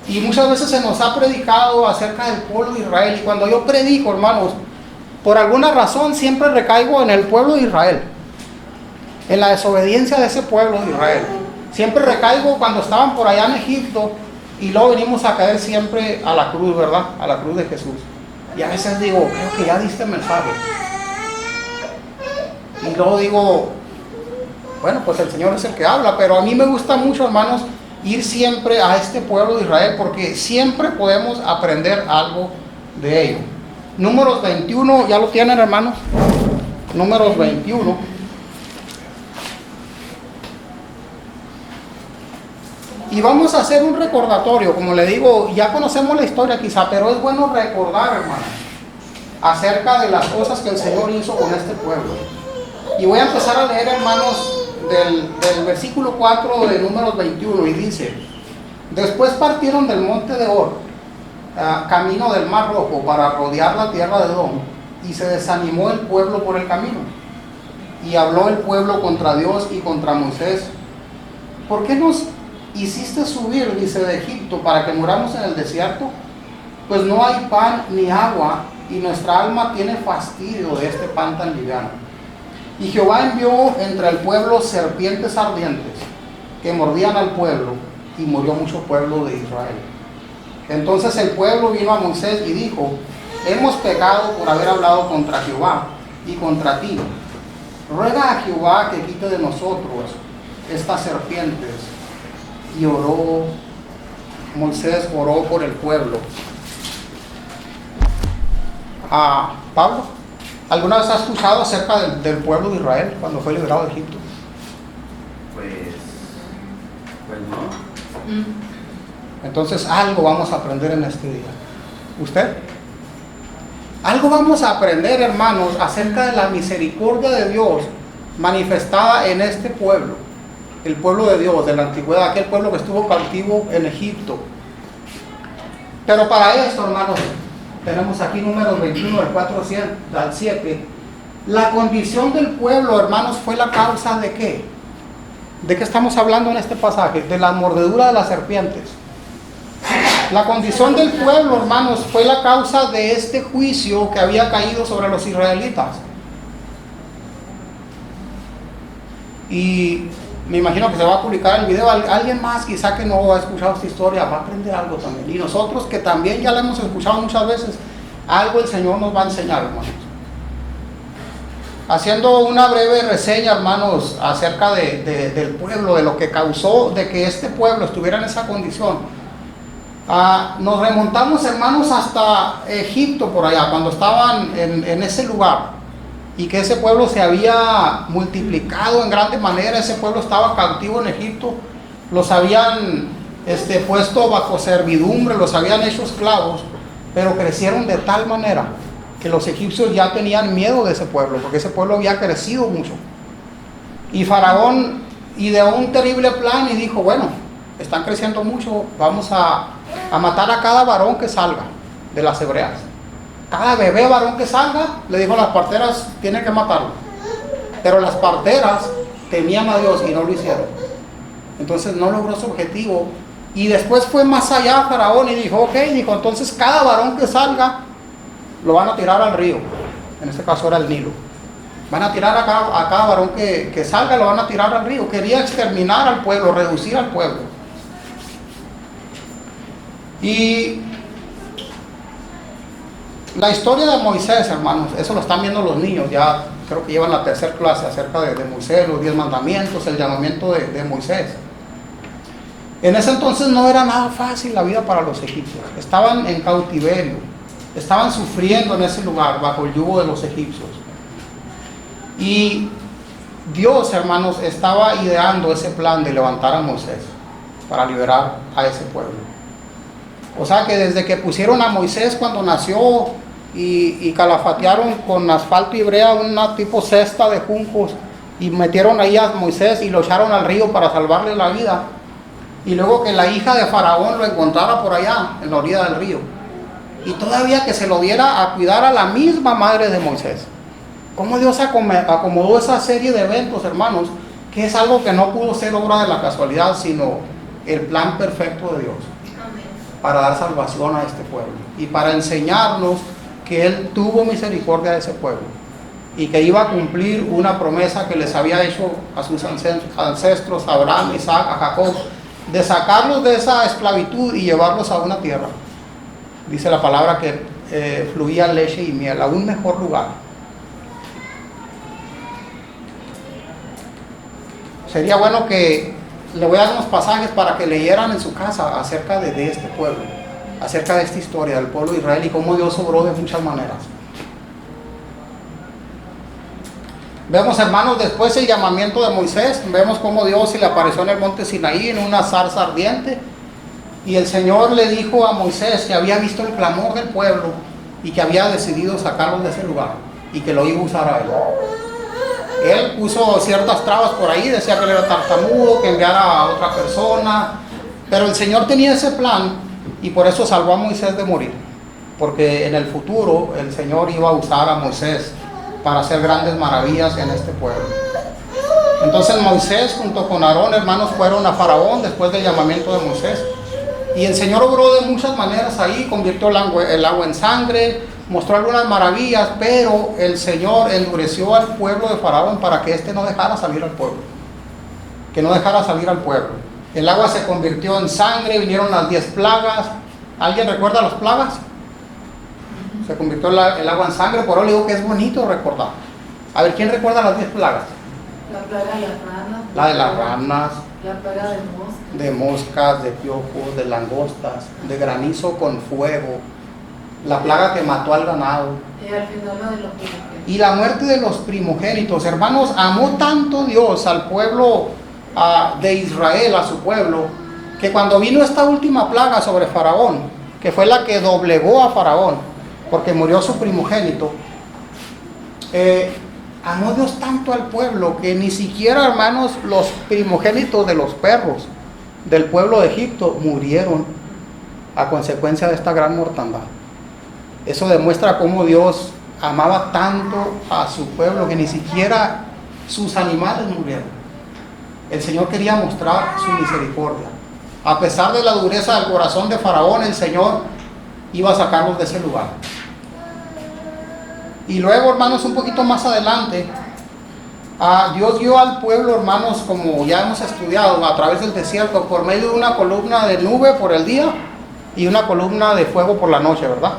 Y muchas veces se nos ha predicado acerca del pueblo de Israel. Y cuando yo predico, hermanos, por alguna razón siempre recaigo en el pueblo de Israel, en la desobediencia de ese pueblo de Israel. Siempre recaigo cuando estaban por allá en Egipto, y luego venimos a caer siempre a la cruz, ¿verdad? A la cruz de Jesús. Y a veces digo, creo que ya diste mensaje. Y luego digo, bueno, pues el Señor es el que habla. Pero a mí me gusta mucho, hermanos, ir siempre a este pueblo de Israel, porque siempre podemos aprender algo de ello. Números 21, ¿ya lo tienen, hermanos? Números 21. Y vamos a hacer un recordatorio. Como le digo, ya conocemos la historia quizá, pero es bueno recordar, hermanos, acerca de las cosas que el Señor hizo con este pueblo. Y voy a empezar a leer, hermanos, del versículo 4 de Números 21, y dice: después partieron del monte de Or, camino del Mar Rojo, para rodear la tierra de Edom, y se desanimó el pueblo por el camino. Y habló el pueblo contra Dios y contra Moisés: ¿por qué nos hiciste subir, dice, de Egipto, para que muramos en el desierto? Pues no hay pan ni agua, y nuestra alma tiene fastidio de este pan tan liviano. Y Jehová envió entre el pueblo serpientes ardientes que mordían al pueblo, y murió mucho pueblo de Israel. Entonces el pueblo vino a Moisés y dijo: hemos pecado por haber hablado contra Jehová y contra ti. Ruega a Jehová que quite de nosotros estas serpientes. Y oró, Moisés oró por el pueblo. Pablo, ¿alguna vez has escuchado acerca del pueblo de Israel cuando fue liberado de Egipto? Pues no. Entonces algo vamos a aprender en este día. ¿Usted? Algo vamos a aprender, hermanos, acerca de la misericordia de Dios manifestada en este pueblo, el pueblo de Dios de la antigüedad, aquel pueblo que estuvo cautivo en Egipto. Pero para esto, hermanos, tenemos aquí Números 21, del 4 al 7. La condición del pueblo, hermanos, fue la causa de ¿qué? ¿De qué estamos hablando en este pasaje? De la mordedura de las serpientes. La condición del pueblo, hermanos, fue la causa de este juicio que había caído sobre los israelitas. Y me imagino que se va a publicar el video. Alguien más quizá que no ha escuchado esta historia va a aprender algo también. Y nosotros que también ya la hemos escuchado muchas veces, algo el Señor nos va a enseñar, hermanos. Haciendo una breve reseña, hermanos, acerca del pueblo, de lo que causó de que este pueblo estuviera en esa condición. Nos remontamos, hermanos, hasta Egipto, por allá, cuando estaban en ese lugar, y que ese pueblo se había multiplicado en grande manera. Ese pueblo estaba cautivo en Egipto, los habían puesto bajo servidumbre, los habían hecho esclavos, pero crecieron de tal manera que los egipcios ya tenían miedo de ese pueblo, porque ese pueblo había crecido mucho. Y Faraón ideó un terrible plan y dijo, bueno, están creciendo mucho, vamos a matar a cada varón que salga de las hebreas. Cada bebé varón que salga, le dijo a las parteras, tienen que matarlo. Pero las parteras temían a Dios y no lo hicieron. Entonces no logró su objetivo. Y después fue más allá Faraón y dijo, entonces cada varón que salga lo van a tirar al río. En este caso era el Nilo. Van a tirar a cada varón que salga, lo van a tirar al río. Quería exterminar al pueblo, reducir al pueblo. Y la historia de Moisés, hermanos, eso lo están viendo los niños, ya creo que llevan la tercera clase acerca de Moisés, los 10 mandamientos, el llamamiento de Moisés. En ese entonces no era nada fácil la vida para los egipcios. Estaban en cautiverio, estaban sufriendo en ese lugar bajo el yugo de los egipcios. Y Dios, hermanos, estaba ideando ese plan de levantar a Moisés para liberar a ese pueblo. O sea que desde que pusieron a Moisés cuando nació y calafatearon con asfalto y brea una tipo cesta de juncos y metieron ahí a Moisés y lo echaron al río para salvarle la vida, y luego que la hija de Faraón lo encontrara por allá en la orilla del río, y todavía que se lo diera a cuidar a la misma madre de Moisés. ¿Cómo Dios acomodó esa serie de eventos, hermanos? Que es algo que no pudo ser obra de la casualidad, sino el plan perfecto de Dios para dar salvación a este pueblo y para enseñarnos que Él tuvo misericordia de ese pueblo y que iba a cumplir una promesa que les había hecho a sus ancestros, a Abraham, Isaac, a Jacob, de sacarlos de esa esclavitud y llevarlos a una tierra, dice la palabra, que fluía leche y miel, a un mejor lugar. Sería bueno que le voy a dar unos pasajes para que leyeran en su casa acerca de este pueblo, acerca de esta historia del pueblo de Israel y cómo Dios obró de muchas maneras. Vemos, hermanos, después el llamamiento de Moisés. Vemos cómo Dios se le apareció en el monte Sinaí en una zarza ardiente, y el Señor le dijo a Moisés que había visto el clamor del pueblo y que había decidido sacarlos de ese lugar y que lo iba a usar a él. Él puso ciertas trabas por ahí, decía que él era tartamudo, que enviara a otra persona, pero el Señor tenía ese plan y por eso salvó a Moisés de morir, porque en el futuro el Señor iba a usar a Moisés para hacer grandes maravillas en este pueblo. Entonces Moisés junto con Aarón, hermanos, fueron a Faraón después del llamamiento de Moisés, y el Señor obró de muchas maneras ahí, convirtió el agua en sangre, mostró algunas maravillas, pero el Señor endureció al pueblo de Faraón para que éste no dejara salir al pueblo, que no dejara salir al pueblo. El agua se convirtió en sangre, vinieron las 10 plagas. ¿Alguien recuerda las plagas? Se convirtió el agua en sangre. Por eso le digo que es bonito recordar. A ver, ¿quién recuerda las 10 plagas? La plaga de las ranas. La de las ranas. La plaga de moscas. De moscas, de piojos, de langostas, de granizo con fuego, la plaga que mató al ganado, Y al final lo de los primogénitos. y la muerte de los primogénitos. Hermanos, amó tanto Dios al pueblo de Israel, a su pueblo, que cuando vino esta última plaga sobre Faraón, que fue la que doblegó a Faraón, porque murió su primogénito, amó Dios tanto al pueblo que ni siquiera, hermanos, los primogénitos de los perros del pueblo de Egipto murieron a consecuencia de esta gran mortandad. Eso demuestra cómo Dios amaba tanto a su pueblo que ni siquiera sus animales murieron. El Señor quería mostrar su misericordia. A pesar de la dureza del corazón de Faraón, el Señor iba a sacarlos de ese lugar. Y luego, hermanos, un poquito más adelante, Dios guió al pueblo, hermanos, como ya hemos estudiado, a través del desierto, por medio de una columna de nube por el día y una columna de fuego por la noche, ¿verdad?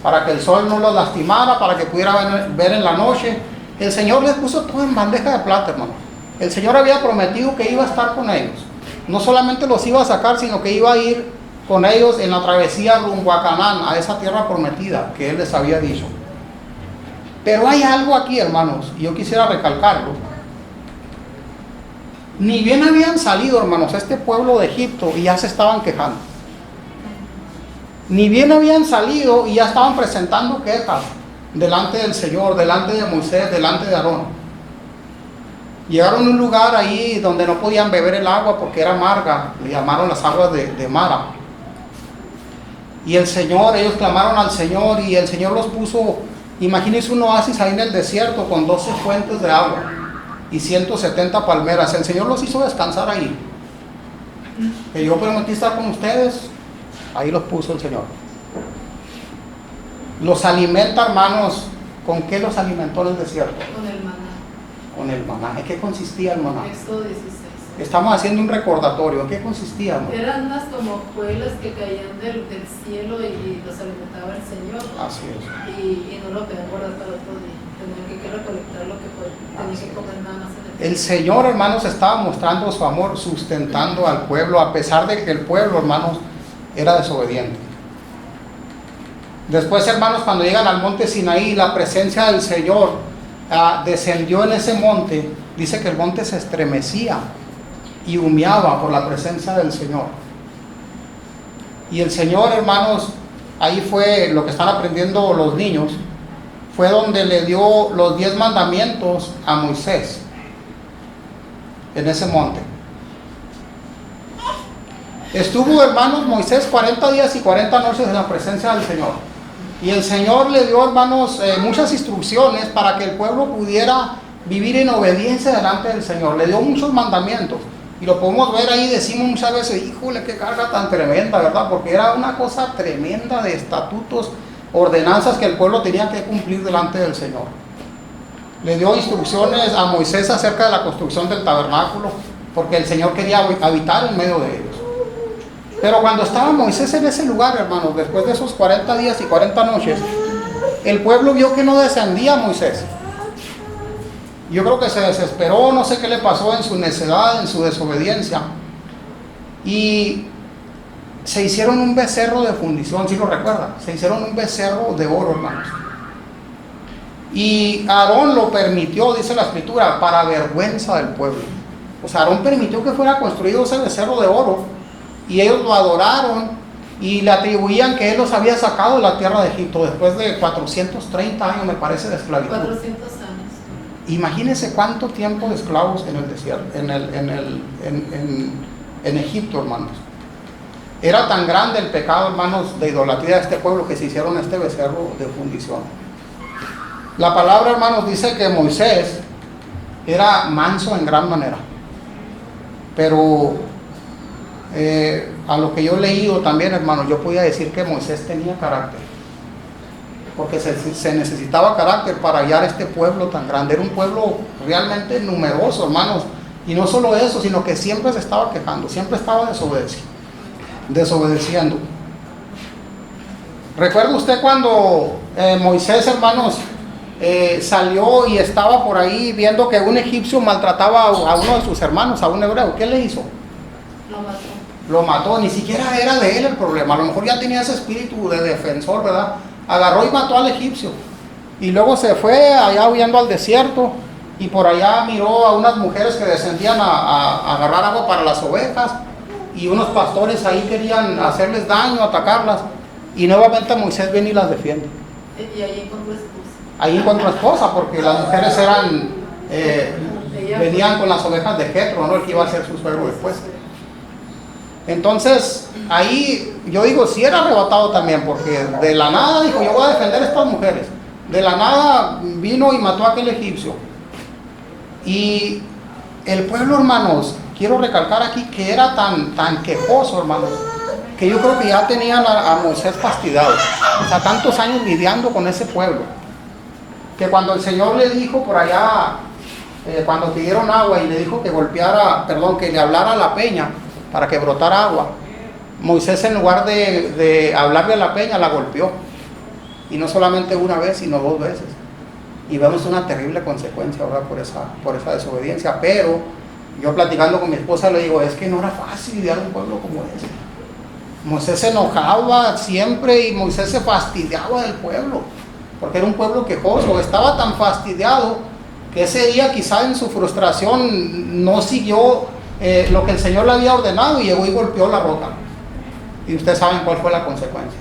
Para que el sol no los lastimara, para que pudieran ver en la noche. El Señor les puso todo en bandeja de plata, hermano. El Señor había prometido que iba a estar con ellos. No solamente los iba a sacar, sino que iba a ir con ellos en la travesía rumbo a Canaán, a esa tierra prometida que Él les había dicho. Pero hay algo aquí, hermanos, y yo quisiera recalcarlo. Ni bien habían salido, hermanos, este pueblo de Egipto y ya se estaban quejando. Ni bien habían salido y ya estaban presentando quejas delante del Señor, delante de Moisés, delante de Aarón. Llegaron a un lugar ahí donde no podían beber el agua porque era amarga, le llamaron las aguas de Mara. Y el Señor, ellos clamaron al Señor y el Señor los puso, imagínense un oasis ahí en el desierto con 12 fuentes de agua y 170 palmeras. El Señor los hizo descansar ahí. Que yo prometí estar con ustedes, ahí los puso el Señor. Los alimenta, hermanos. ¿Con qué los alimentó en el desierto? Con el maná. Con el maná. ¿En qué consistía el maná? Éxodo 16. Estamos haciendo un recordatorio. ¿En qué consistía, hermano? Eran unas como hojuelas que caían del cielo y los alimentaba el Señor. Así es. Y no lo podían guardar para otro día. Tenían que recolectar lo que tenían que comer nada más en El Señor, hermanos, estaba mostrando su amor, sustentando al pueblo, a pesar de que el pueblo, hermanos, era desobediente. Después, hermanos, cuando llegan al monte Sinaí, la presencia del Señor descendió en ese monte. Dice que el monte se estremecía y humeaba por la presencia del Señor. Y el Señor, hermanos, ahí fue lo que están aprendiendo los niños, fue donde le dio los 10 mandamientos a Moisés, en ese monte. Estuvo, hermanos, Moisés 40 días y 40 noches en la presencia del Señor. Y el Señor le dio, hermanos, muchas instrucciones para que el pueblo pudiera vivir en obediencia delante del Señor. Le dio muchos mandamientos. Y lo podemos ver ahí, decimos muchas veces, híjole, qué carga tan tremenda, ¿verdad? Porque era una cosa tremenda de estatutos, ordenanzas que el pueblo tenía que cumplir delante del Señor. Le dio instrucciones a Moisés acerca de la construcción del tabernáculo, porque el Señor quería habitar en medio de ellos. Pero cuando estaba Moisés en ese lugar, hermanos, después de esos 40 días y 40 noches, el pueblo vio que no descendía Moisés. Yo creo que se desesperó, no sé qué le pasó en su necedad, en su desobediencia. Y se hicieron un becerro de fundición, si lo recuerdan. Se hicieron un becerro de oro, hermanos. Y Aarón lo permitió, dice la Escritura, para vergüenza del pueblo. O sea, Aarón permitió que fuera construido ese becerro de oro. Y ellos lo adoraron y le atribuían que él los había sacado de la tierra de Egipto después de 430 años, me parece, de esclavitud. 400 años. Imagínense cuánto tiempo de esclavos en el desierto, en Egipto, hermanos. Era tan grande el pecado, hermanos, de idolatría de este pueblo que se hicieron este becerro de fundición. La palabra, hermanos, dice que Moisés era manso en gran manera. Pero a lo que yo he leído también, hermanos, yo podía decir que Moisés tenía carácter. Porque se necesitaba carácter para hallar este pueblo tan grande. Era un pueblo realmente numeroso, hermanos. Y no solo eso, sino que siempre se estaba quejando, siempre estaba desobedeciendo. ¿Recuerda usted cuando Moisés, hermanos, salió y estaba por ahí viendo que un egipcio maltrataba a uno de sus hermanos, a un hebreo? ¿Qué le hizo? Lo mató. Ni siquiera era de él el problema. A lo mejor ya tenía ese espíritu de defensor, ¿verdad? Agarró y mató al egipcio. Y luego se fue allá huyendo al desierto. Y por allá miró a unas mujeres que descendían a agarrar agua para las ovejas. Y unos pastores ahí querían hacerles daño, atacarlas. Y nuevamente Moisés viene y las defiende. Y ahí encontró esposa. Ahí encontró esposa, porque las mujeres eran, venían con las ovejas de Jetro, ¿no? El que iba a ser su suegro después. Entonces, ahí yo digo, sí era arrebatado también, porque de la nada dijo, yo voy a defender a estas mujeres. De la nada vino y mató a aquel egipcio. Y el pueblo, hermanos, quiero recalcar aquí que era tan quejoso, hermanos, que yo creo que ya tenían a Moisés fastidiado. O sea, tantos años lidiando con ese pueblo, que cuando el Señor le dijo por allá, cuando pidieron agua y le dijo que golpeara, perdón, que le hablara a la peña para que brotara agua, Moisés, en lugar de hablarle a la peña, la golpeó. Y no solamente una vez, sino 2 veces. Y vemos una terrible consecuencia ahora por esa desobediencia. Pero yo, platicando con mi esposa, le digo, es que no era fácil lidiar un pueblo como ese. Moisés se enojaba siempre y Moisés se fastidiaba del pueblo, porque era un pueblo quejoso. Estaba tan fastidiado que ese día, quizá en su frustración, no siguió lo que el Señor le había ordenado y llegó y golpeó la roca. Y ustedes saben cuál fue la consecuencia.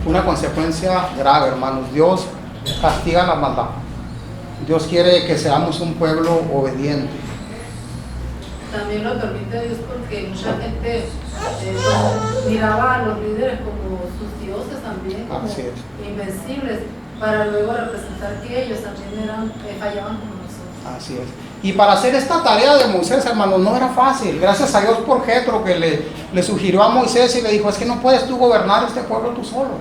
Una consecuencia grave, hermanos. Dios castiga la maldad. Dios quiere que seamos un pueblo obediente. También lo permite Dios porque mucha gente miraba a los líderes como sus dioses también, como invencibles, para luego representar que ellos también fallaban como nosotros. Así es. Y para hacer esta tarea de Moisés, hermanos, no era fácil. Gracias a Dios por Jetro, que le sugirió a Moisés y le dijo, es que no puedes tú gobernar este pueblo tú solo.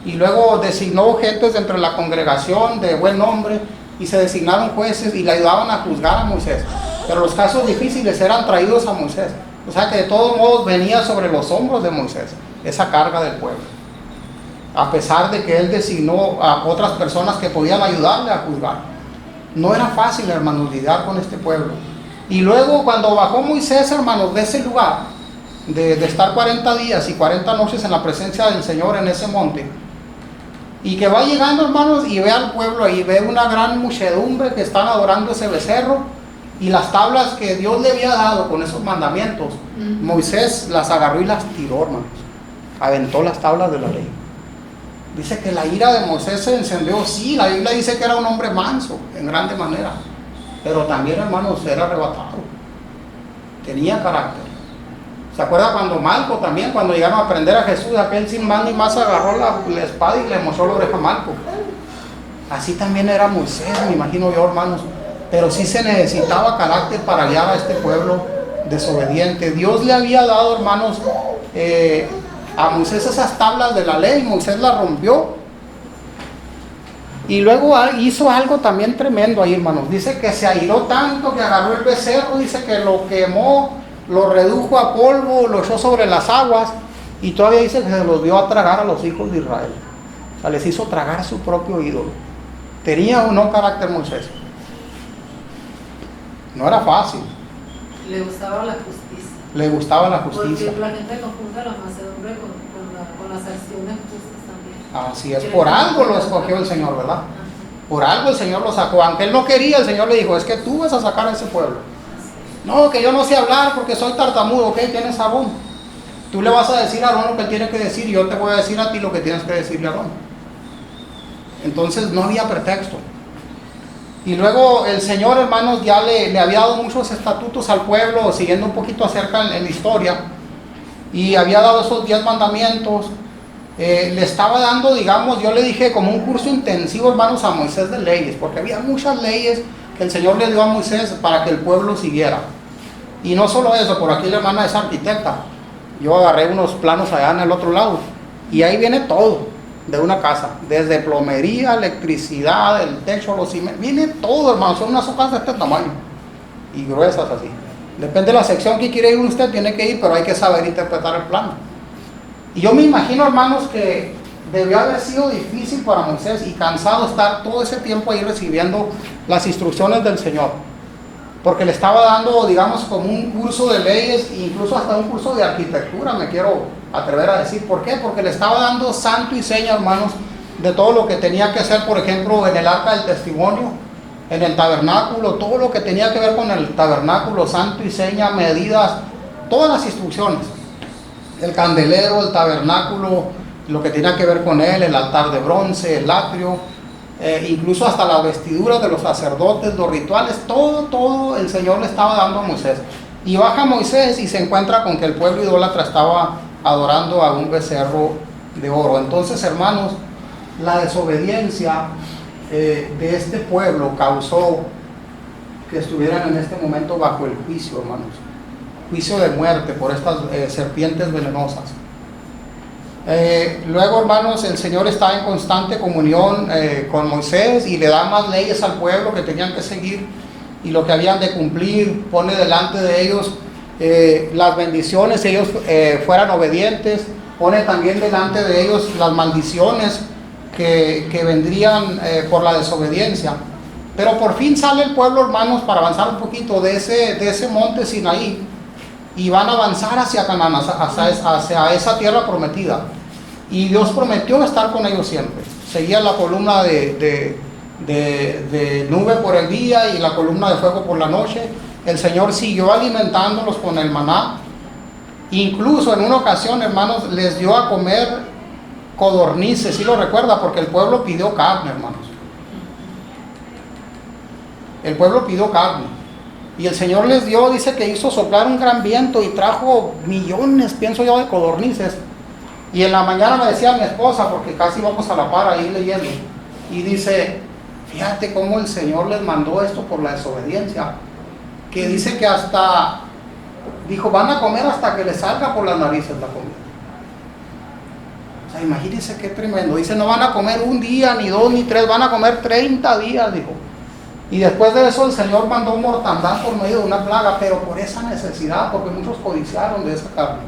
Y luego designó gentes dentro de la congregación de buen nombre y se designaron jueces y le ayudaban a juzgar a Moisés. Pero los casos difíciles eran traídos a Moisés. O sea que de todos modos venía sobre los hombros de Moisés esa carga del pueblo. A pesar de que él designó a otras personas que podían ayudarle a juzgar. No era fácil, hermanos, lidiar con este pueblo. Y luego cuando bajó Moisés, hermanos, de ese lugar, de estar 40 días y 40 noches en la presencia del Señor en ese monte, y que va llegando, hermanos, y ve al pueblo ahí, ve una gran muchedumbre que están adorando ese becerro, y las tablas que Dios le había dado con esos mandamientos, Moisés las agarró y las tiró, hermanos. Aventó las tablas de la ley. Dice que la ira de Moisés se encendió. Sí, la Biblia dice que era un hombre manso, en grande manera. Pero también, hermanos, era arrebatado. Tenía carácter. ¿Se acuerda cuando Malco también, cuando llegaron a prender a Jesús, aquel sin más ni más agarró la espada y le mochó la oreja a Malco? Así también era Moisés, me imagino yo, hermanos. Pero sí se necesitaba carácter para guiar a este pueblo desobediente. Dios le había dado, hermanos, a Moisés esas tablas de la ley. Moisés las rompió. Y luego hizo algo también tremendo ahí, hermanos. Dice que se airó tanto que agarró el becerro, dice que lo quemó, lo redujo a polvo, lo echó sobre las aguas y todavía dice que se los dio a tragar a los hijos de Israel. O sea, les hizo tragar a su propio ídolo. ¿Tenía o no carácter Moisés? No era fácil. Le gustaba la justicia. Le gustaba la justicia. Porque la gente confunde la mansedumbre con las acciones justas también. Así es, por algo lo escogió el Señor, ¿verdad? Por algo el Señor lo sacó. Aunque él no quería, el Señor le dijo, es que tú vas a sacar a ese pueblo. No, que yo no sé hablar porque soy tartamudo. Ok, tienes a Aarón. Tú le vas a decir a Aarón lo que tiene que decir y yo te voy a decir a ti lo que tienes que decirle a Aarón. Entonces no había pretexto. Y luego el Señor, hermanos, ya le había dado muchos estatutos al pueblo, siguiendo un poquito acerca en la historia, y había dado esos 10 mandamientos. Le estaba dando, digamos, yo le dije como un curso intensivo, hermanos, a Moisés de leyes, porque había muchas leyes que el Señor le dio a Moisés para que el pueblo siguiera. Y no solo eso, por aquí la hermana es arquitecta. Yo agarré unos planos allá en el otro lado, y ahí viene todo de una casa, desde plomería, electricidad, el techo, los cimientos, viene todo, hermano. Son unas hojas de este tamaño y gruesas así. Depende de la sección que quiere ir usted, tiene que ir, pero hay que saber interpretar el plano. Y yo me imagino, hermanos, que debió haber sido difícil para Moisés y cansado estar todo ese tiempo ahí recibiendo las instrucciones del Señor, porque le estaba dando, digamos, como un curso de leyes, incluso hasta un curso de arquitectura, me quiero atrever a decir. ¿Por qué? Porque le estaba dando santo y seña, hermanos, de todo lo que tenía que hacer, por ejemplo, en el arca del testimonio, en el tabernáculo, todo lo que tenía que ver con el tabernáculo, santo y seña, medidas, todas las instrucciones. El candelero, el tabernáculo, lo que tenía que ver con él, el altar de bronce, el atrio, incluso hasta las vestiduras de los sacerdotes, los rituales, todo el Señor le estaba dando a Moisés. Y baja Moisés y se encuentra con que el pueblo idólatra estaba adorando a un becerro de oro. Entonces, hermanos, la desobediencia de este pueblo causó que estuvieran en este momento bajo el juicio, hermanos. Juicio de muerte por estas serpientes venenosas. Luego, hermanos, el Señor está en constante comunión con Moisés y le da más leyes al pueblo que tenían que seguir y lo que habían de cumplir. Pone delante de ellos las bendiciones, ellos fueran obedientes. Pone también delante de ellos las maldiciones que vendrían por la desobediencia. Pero por fin sale el pueblo, hermanos, para avanzar un poquito de ese monte Sinaí, y van a avanzar hacia Canaán, hacia esa tierra prometida. Y Dios prometió estar con ellos siempre. Seguía la columna de nube por el día y la columna de fuego por la noche. El Señor siguió alimentándolos con el maná. Incluso en una ocasión, hermanos, les dio a comer codornices, si lo recuerda, porque el pueblo pidió carne, hermanos. El pueblo pidió carne. Y el Señor les dio, dice que hizo soplar un gran viento y trajo millones, pienso yo, de codornices. Y en la mañana me decía mi esposa, porque casi vamos a la par ahí leyendo, y dice, fíjate cómo el Señor les mandó esto por la desobediencia, que dice que hasta, dijo, van a comer hasta que les salga por las narices la comida. O sea, imagínense qué tremendo. Dice, no van a comer un día, ni 2, ni 3, van a comer 30 días, dijo. Y después de eso el Señor mandó mortandad por medio de una plaga, pero por esa necesidad, porque muchos codiciaron de esa carne.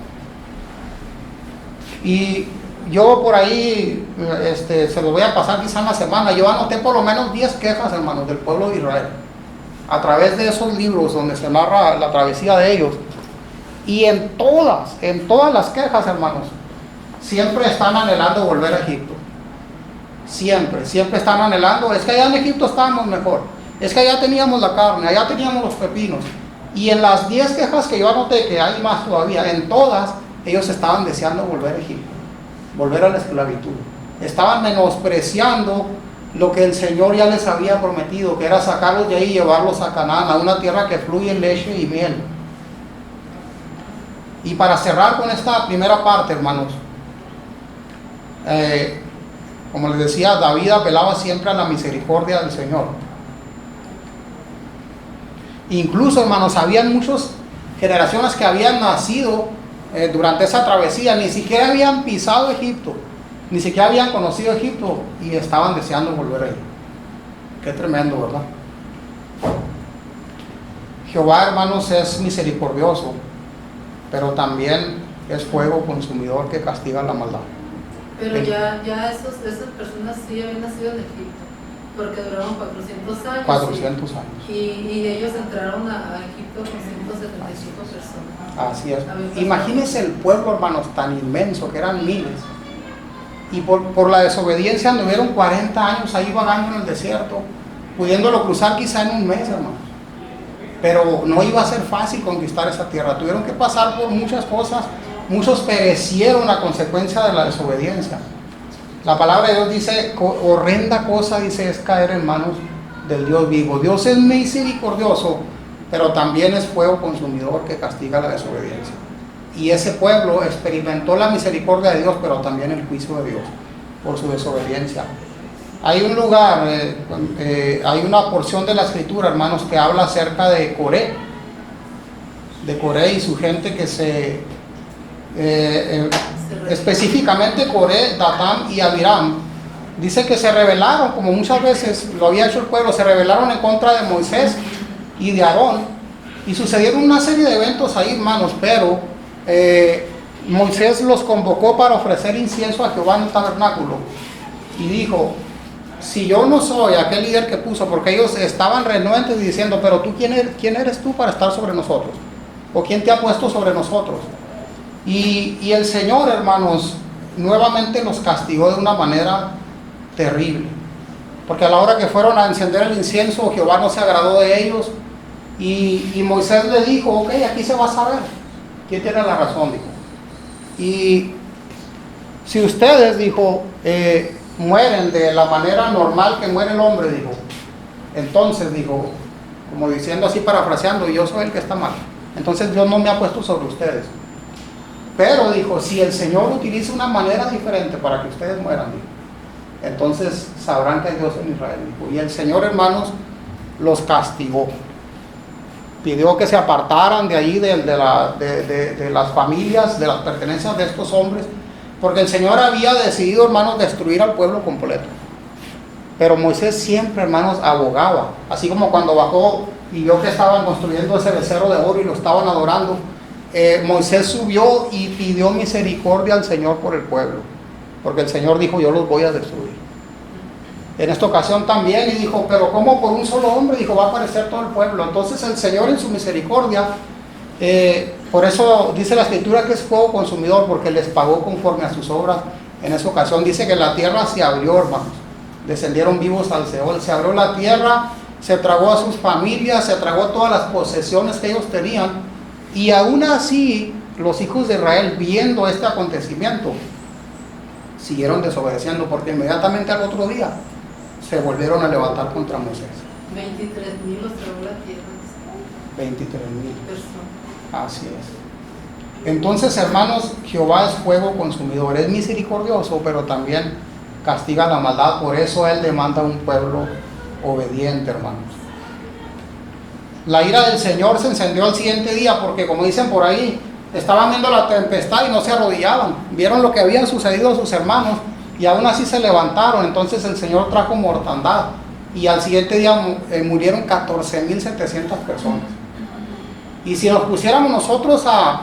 Y yo por ahí, se lo voy a pasar quizá en la semana, yo anoté por lo menos 10 quejas, hermanos, del pueblo de Israel, a través de esos libros donde se narra la travesía de ellos. Y en todas las quejas, hermanos, siempre están anhelando volver a Egipto. Siempre están anhelando, es que allá en Egipto estábamos mejor. Es que allá teníamos la carne, allá teníamos los pepinos. Y en las 10 quejas que yo anoté, que hay más todavía, en todas, ellos estaban deseando volver a Egipto, volver a la esclavitud. Estaban menospreciando lo que el Señor ya les había prometido, que era sacarlos de ahí y llevarlos a Canaán, a una tierra que fluye leche y miel. Y para cerrar con esta primera parte, hermanos, como les decía, David apelaba siempre a la misericordia del Señor. Incluso, hermanos, habían muchas generaciones que habían nacido durante esa travesía, ni siquiera habían pisado Egipto, ni siquiera habían conocido Egipto y estaban deseando volver ahí. Qué tremendo, ¿verdad? Jehová, hermanos, es misericordioso, pero también es fuego consumidor que castiga la maldad. Pero ya esas personas sí habían nacido en Egipto, porque duraron 400 años. 400 años. Y ellos entraron a Egipto con 175 personas. Así es. Imagínense el pueblo, hermanos, tan inmenso, que eran miles. Y por la desobediencia anduvieron 40 años ahí vagando en el desierto, pudiéndolo cruzar quizá en un mes, hermanos. Pero no iba a ser fácil conquistar esa tierra. Tuvieron que pasar por muchas cosas. Muchos perecieron a consecuencia de la desobediencia. La palabra de Dios dice, horrenda cosa, dice, es caer en manos del Dios vivo. Dios es misericordioso, pero también es fuego consumidor que castiga la desobediencia. Y ese pueblo experimentó la misericordia de Dios, pero también el juicio de Dios por su desobediencia. Hay un lugar, hay una porción de la escritura, hermanos, que habla acerca de Coré y su gente que específicamente Coré, Datán y Abiram. Dice que se rebelaron, como muchas veces lo había hecho el pueblo, se rebelaron en contra de Moisés y de Aarón, y sucedieron una serie de eventos ahí, hermanos, pero Moisés los convocó para ofrecer incienso a Jehová en el tabernáculo, y dijo, si yo no soy aquel líder que puso, porque ellos estaban renuentes diciendo, pero tú, ¿quién eres tú para estar sobre nosotros? ¿O quién te ha puesto sobre nosotros? Y el Señor, hermanos, nuevamente los castigó de una manera terrible, porque a la hora que fueron a encender el incienso, Jehová no se agradó de ellos, y Moisés le dijo, ok, aquí se va a saber quién tiene la razón, dijo. Y si ustedes, dijo, mueren de la manera normal que muere el hombre, dijo, entonces, dijo, como diciendo así, parafraseando, yo soy el que está mal. Entonces Dios no me ha puesto sobre ustedes. Pero, dijo, si el Señor utiliza una manera diferente para que ustedes mueran, dijo, entonces sabrán que hay Dios en Israel, dijo. Y el Señor, hermanos, los castigó. Pidió que se apartaran de allí, de las familias, de las pertenencias de estos hombres, porque el Señor había decidido, hermanos, destruir al pueblo completo. Pero Moisés siempre, hermanos, abogaba, así como cuando bajó y vio que estaban construyendo ese becerro de oro y lo estaban adorando, Moisés subió y pidió misericordia al Señor por el pueblo, porque el Señor dijo, yo los voy a destruir. En esta ocasión también, y dijo, pero ¿cómo por un solo hombre? Dijo, va a aparecer todo el pueblo. Entonces el Señor en su misericordia, por eso dice la Escritura que es fuego consumidor, porque les pagó conforme a sus obras. En esa ocasión dice que la tierra se abrió, hermanos, descendieron vivos al Seol, se abrió la tierra, se tragó a sus familias, se tragó todas las posesiones que ellos tenían, y aún así los hijos de Israel, viendo este acontecimiento, siguieron desobedeciendo, porque inmediatamente al otro día se volvieron a levantar contra Moisés. 23,000 los tragó la tierra. 23,000 personas. Así es. Entonces, hermanos, Jehová es fuego consumidor, es misericordioso, pero también castiga la maldad. Por eso Él demanda un pueblo obediente, hermanos. La ira del Señor se encendió al siguiente día, porque como dicen por ahí, estaban viendo la tempestad y no se arrodillaban. Vieron lo que había sucedido a sus hermanos y aún así se levantaron. Entonces el Señor trajo mortandad y al siguiente día murieron 14,700 personas. Y si nos pusiéramos nosotros a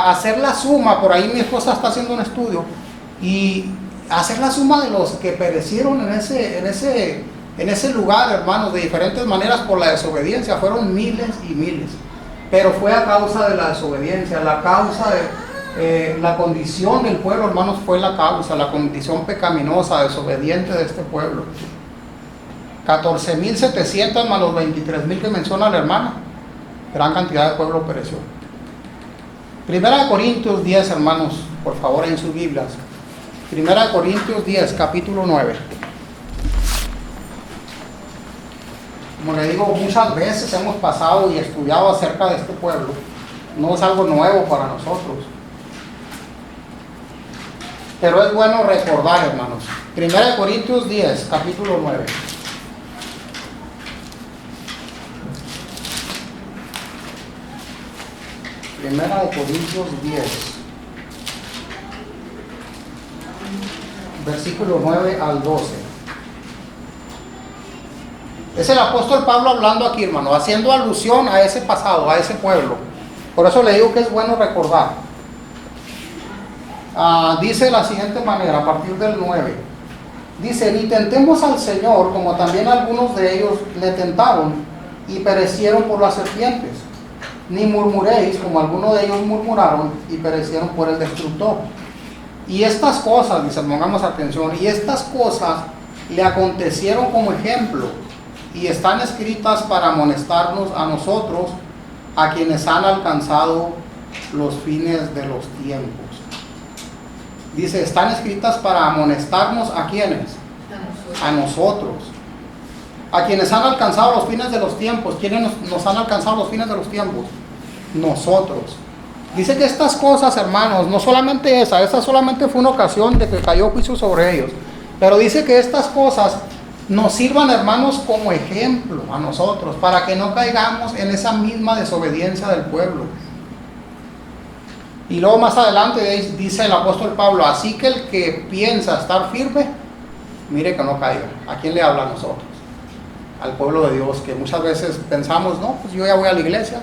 hacer la suma, por ahí mi esposa está haciendo un estudio, y hacer la suma de los que perecieron en ese lugar, hermanos, de diferentes maneras por la desobediencia, fueron miles y miles. Pero fue a causa de la desobediencia, la causa de la condición del pueblo, hermanos, fue la causa, la condición pecaminosa, desobediente de este pueblo. 14,700 más los 23,000 que menciona la hermana, gran cantidad de pueblo pereció. Primera de Corintios 10, hermanos, por favor, en sus Biblias. Primera de Corintios 10, capítulo 9. Como le digo, muchas veces hemos pasado y estudiado acerca de este pueblo. No es algo nuevo para nosotros. Pero es bueno recordar, hermanos. Primera de Corintios 10, capítulo 9. Primera de Corintios 10, versículo 9 al 12. Es el apóstol Pablo hablando aquí, hermano, haciendo alusión a ese pasado, a ese pueblo. Por eso le digo que es bueno recordar. Dice de la siguiente manera, a partir del 9. Dice, ni tentemos al Señor, como también algunos de ellos le tentaron y perecieron por las serpientes. Ni murmuréis, como algunos de ellos murmuraron y perecieron por el destructor. Y estas cosas, dice, pongamos atención, y estas cosas le acontecieron como ejemplo, y están escritas para amonestarnos a nosotros, a quienes han alcanzado los fines de los tiempos. Dice, están escritas para amonestarnos a quienes, a nosotros, a quienes han alcanzado los fines de los tiempos. ¿Quiénes nos han alcanzado los fines de los tiempos? Nosotros. Dice que estas cosas, hermanos, no solamente esa solamente fue una ocasión de que cayó juicio sobre ellos, pero dice que estas cosas nos sirvan, hermanos, como ejemplo a nosotros, para que no caigamos en esa misma desobediencia del pueblo. Y luego más adelante dice el apóstol Pablo, así que el que piensa estar firme, mire que no caiga. ¿A quién le habla a nosotros? Al pueblo de Dios, que muchas veces pensamos, no, pues yo ya voy a la iglesia,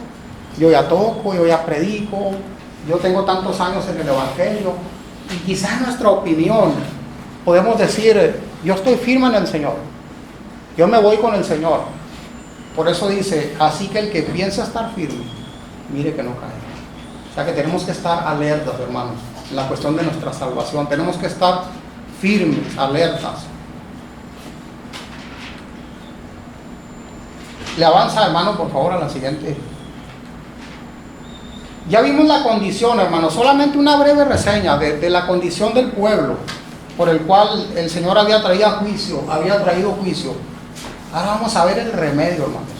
yo ya toco, yo ya predico, yo tengo tantos años en el evangelio, y quizás nuestra opinión podemos decir, yo estoy firme en el Señor, yo me voy con el Señor. Por eso dice, así que el que piensa estar firme, mire que no caiga. O sea que tenemos que estar alertas, hermanos, en la cuestión de nuestra salvación. Tenemos que estar firmes, alertas. Le avanza, hermano, por favor, a la siguiente. Ya vimos la condición, hermanos, solamente una breve reseña de la condición del pueblo por el cual el Señor había traído juicio. Ahora vamos a ver el remedio, hermanos.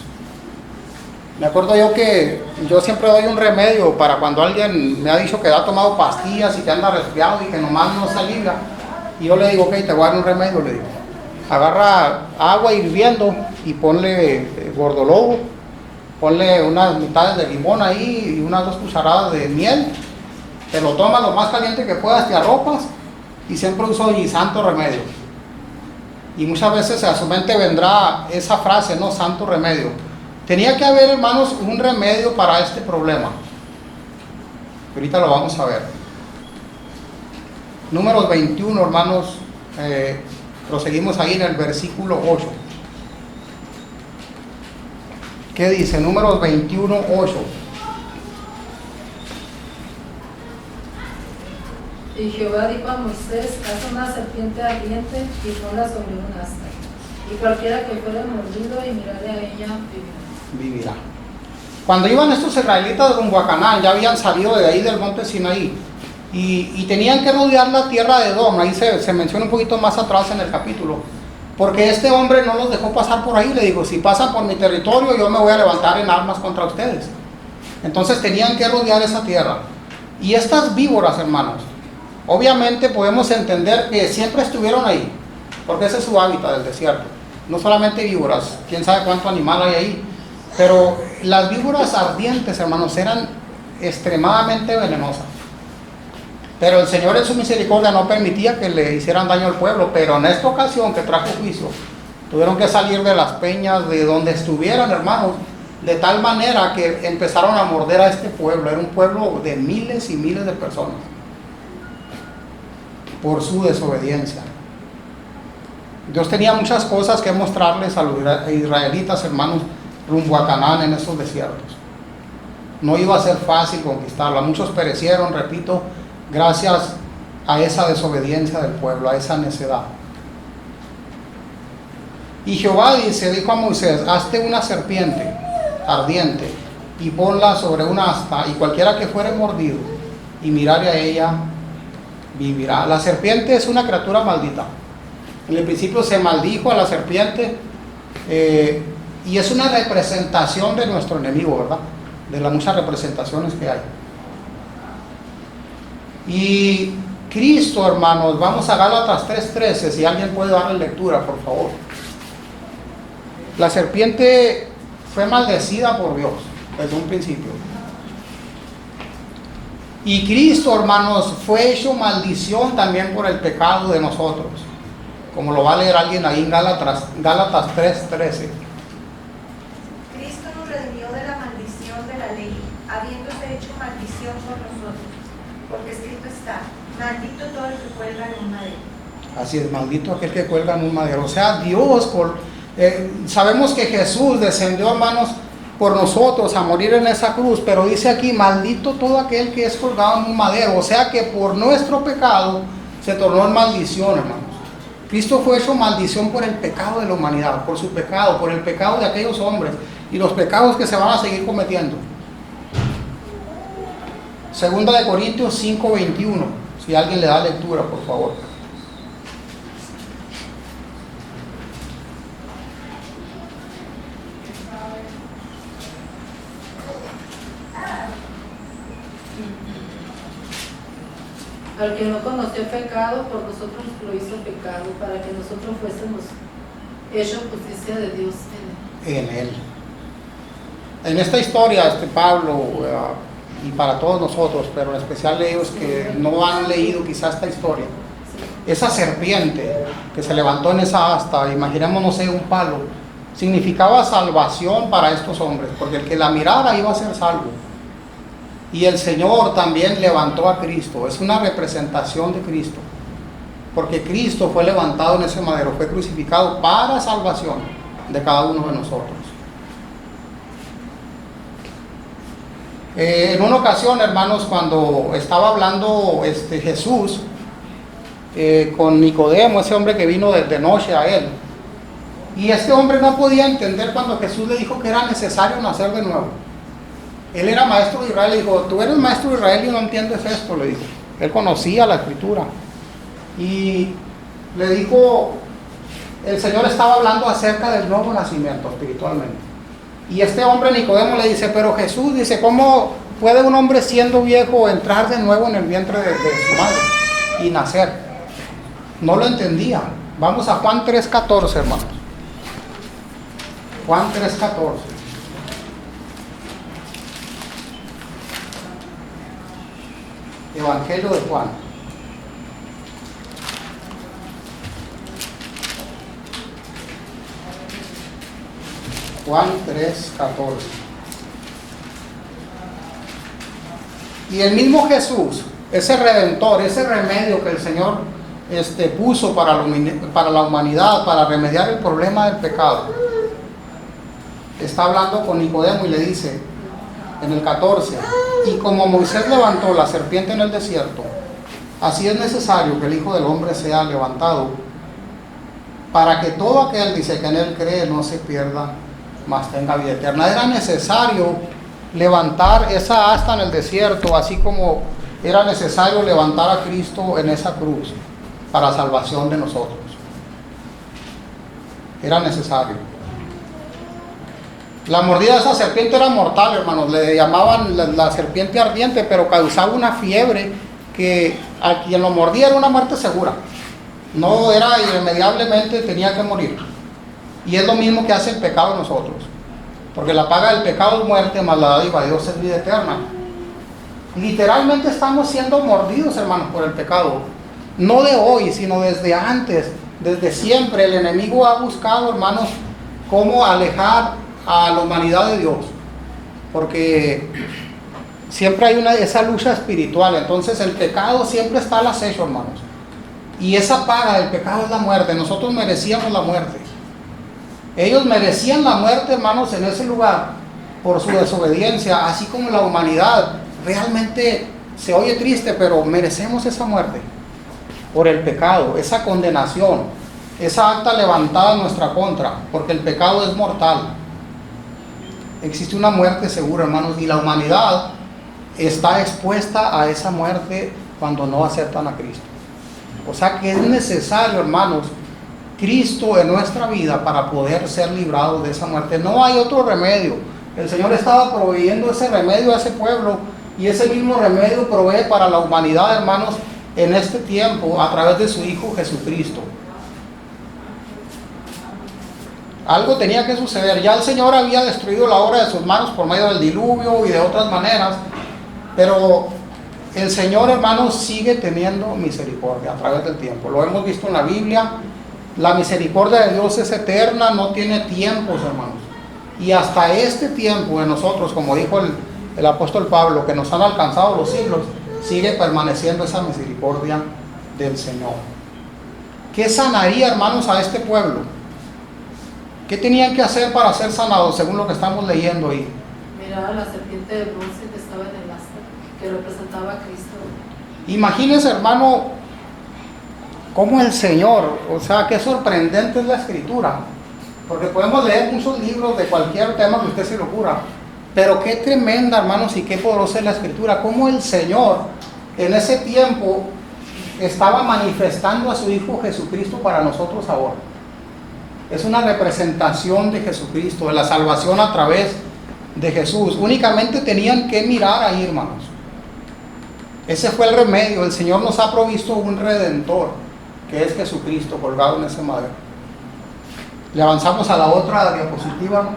Me acuerdo yo que yo siempre doy un remedio para cuando alguien me ha dicho que ha tomado pastillas y que anda resfriado y que nomás no se alivia. Y yo le digo, ok, te voy a dar un remedio, le digo. Agarra agua hirviendo y ponle gordolobo, ponle unas mitades de limón ahí y unas 2 cucharadas de miel. Te lo tomas lo más caliente que puedas, te arropas y siempre uso mi santo remedio. Y muchas veces a su mente vendrá esa frase, ¿no? Santo remedio. Tenía que haber, hermanos, un remedio para este problema. Ahorita lo vamos a ver. Números 21, hermanos, proseguimos ahí en el versículo 8. ¿Qué dice? Números 21, 8. Y Jehová dijo a Moisés, haz una serpiente ardiente y ponla sobre un asta. Y cualquiera que fuera mordido y mirare a ella, vivirá. Cuando iban estos israelitas rumbo a Canaán, ya habían salido de ahí del monte Sinaí y tenían que rodear la tierra de Edom. Ahí se menciona un poquito más atrás en el capítulo, porque este hombre no los dejó pasar por ahí. Le dijo, si pasan por mi territorio yo me voy a levantar en armas contra ustedes. Entonces tenían que rodear esa tierra. Y estas víboras, hermanos, obviamente podemos entender que siempre estuvieron ahí, porque ese es su hábitat del desierto. No solamente víboras, quién sabe cuánto animal hay ahí, pero las víboras ardientes, hermanos, eran extremadamente venenosas. Pero el Señor en su misericordia no permitía que le hicieran daño al pueblo, pero en esta ocasión que trajo juicio, tuvieron que salir de las peñas, de donde estuvieran, hermanos, de tal manera que empezaron a morder a este pueblo. Era un pueblo de miles y miles de personas, por su desobediencia. Dios tenía muchas cosas que mostrarles a los israelitas, hermanos, rumbo a Canaán en esos desiertos. No iba a ser fácil conquistarla. Muchos perecieron, repito, gracias a esa desobediencia del pueblo, a esa necedad. Y Jehová dijo a Moisés, hazte una serpiente ardiente y ponla sobre un asta, y cualquiera que fuere mordido y mirare a ella, vivirá. La serpiente es una criatura maldita. En el principio se maldijo a la serpiente, y es una representación de nuestro enemigo, ¿verdad? De las muchas representaciones que hay. Y Cristo, hermanos, vamos a Gálatas 3:13, si alguien puede darle lectura, por favor. La serpiente fue maldecida por Dios desde un principio. Y Cristo, hermanos, fue hecho maldición también por el pecado de nosotros, como lo va a leer alguien ahí en Gálatas 3:13. Cristo nos redimió de la maldición de la ley, habiéndose hecho maldición por nosotros, porque escrito está, maldito todo el que cuelga en un madero. Así es, maldito aquel que cuelga en un madero. O sea, Dios, sabemos que Jesús descendió, hermanos, por nosotros a morir en esa cruz, pero dice aquí, maldito todo aquel que es colgado en un madero. O sea que por nuestro pecado se tornó en maldición, hermanos. Cristo fue hecho maldición por el pecado de la humanidad, por su pecado, por el pecado de aquellos hombres y los pecados que se van a seguir cometiendo. Segunda de Corintios 5:21, si alguien le da lectura, por favor. Al que no conoció pecado, por nosotros lo hizo pecado, para que nosotros fuésemos hechos justicia de Dios en él. En esta historia, Pablo, y para todos nosotros, pero en especial ellos que no han leído quizá esta historia, esa serpiente que se levantó en esa asta, imaginemos, no sé, un palo, significaba salvación para estos hombres, porque el que la mirara iba a ser salvo. Y el Señor también levantó a Cristo, es una representación de Cristo, porque Cristo fue levantado en ese madero, fue crucificado para salvación de cada uno de nosotros. En una ocasión, hermanos, cuando estaba hablando Jesús con Nicodemo, ese hombre que vino de noche a él, y este hombre no podía entender cuando Jesús le dijo que era necesario nacer de nuevo. Él era maestro de Israel, le dijo, tú eres maestro de Israel y no entiendes esto, le dijo. Él conocía la escritura. Y le dijo, el Señor estaba hablando acerca del nuevo nacimiento espiritualmente. Y este hombre Nicodemo le dice, pero Jesús, dice, ¿cómo puede un hombre siendo viejo entrar de nuevo en el vientre de su madre y nacer? No lo entendía. Vamos a Juan 3:14, hermanos. Juan 3:14. Evangelio de Juan. Juan 3:14. Y el mismo Jesús, ese redentor, ese remedio que el Señor puso para la humanidad, para remediar el problema del pecado, está hablando con Nicodemo y le dice en el 14, y como Moisés levantó la serpiente en el desierto, así es necesario que el Hijo del Hombre sea levantado, para que todo aquel, dice, que en él cree no se pierda, mas tenga vida eterna. Era necesario levantar esa asta en el desierto, así como era necesario levantar a Cristo en esa cruz para salvación de nosotros. Era necesario. La mordida de esa serpiente era mortal, hermanos. Le llamaban la serpiente ardiente, pero causaba una fiebre que a quien lo mordía era una muerte segura. No era irremediablemente, tenía que morir. Y es lo mismo que hace el pecado en nosotros. Porque la paga del pecado es muerte, mas la dádiva de Dios es vida eterna. Literalmente estamos siendo mordidos, hermanos, por el pecado. No de hoy, sino desde antes, desde siempre. El enemigo ha buscado, hermanos, cómo alejar a la humanidad de Dios. Porque siempre hay esa lucha espiritual. Entonces el pecado siempre está al acecho, hermanos. Y esa paga del pecado es la muerte. Nosotros merecíamos la muerte. Ellos merecían la muerte, hermanos, en ese lugar por su desobediencia, así como la humanidad. Realmente se oye triste, pero merecemos esa muerte por el pecado, esa condenación, esa acta levantada en nuestra contra, porque el pecado es mortal. Existe una muerte segura, hermanos, y la humanidad está expuesta a esa muerte cuando no aceptan a Cristo. O sea que es necesario, hermanos, Cristo en nuestra vida para poder ser librados de esa muerte. No hay otro remedio. El Señor estaba proveyendo ese remedio a ese pueblo, y ese mismo remedio provee para la humanidad, hermanos, en este tiempo a través de su Hijo Jesucristo. Algo tenía que suceder. Ya el Señor había destruido la obra de sus manos por medio del diluvio y de otras maneras, pero el Señor, hermanos, sigue teniendo misericordia a través del tiempo. Lo hemos visto en la Biblia. La misericordia de Dios es eterna, no tiene tiempos, hermanos. Y hasta este tiempo de nosotros, como dijo el apóstol Pablo, que nos han alcanzado los siglos, sigue permaneciendo esa misericordia del Señor. ¿Qué sanaría, hermanos, a este pueblo? ¿Qué tenían que hacer para ser sanados, según lo que estamos leyendo ahí? Miraba la serpiente de bronce que estaba en el asta, que representaba a Cristo. Imagínense, hermano, cómo el Señor, o sea, qué sorprendente es la Escritura. Porque podemos leer muchos libros de cualquier tema que usted se le ocurra, pero qué tremenda, hermanos, y qué poderosa es la Escritura. Cómo el Señor en ese tiempo estaba manifestando a su Hijo Jesucristo para nosotros ahora. Es una representación de Jesucristo, de la salvación a través de Jesús. Únicamente tenían que mirar ahí, hermanos. Ese fue el remedio. El Señor nos ha provisto un Redentor, que es Jesucristo, colgado en ese madero. Le avanzamos a la otra diapositiva, ¿no?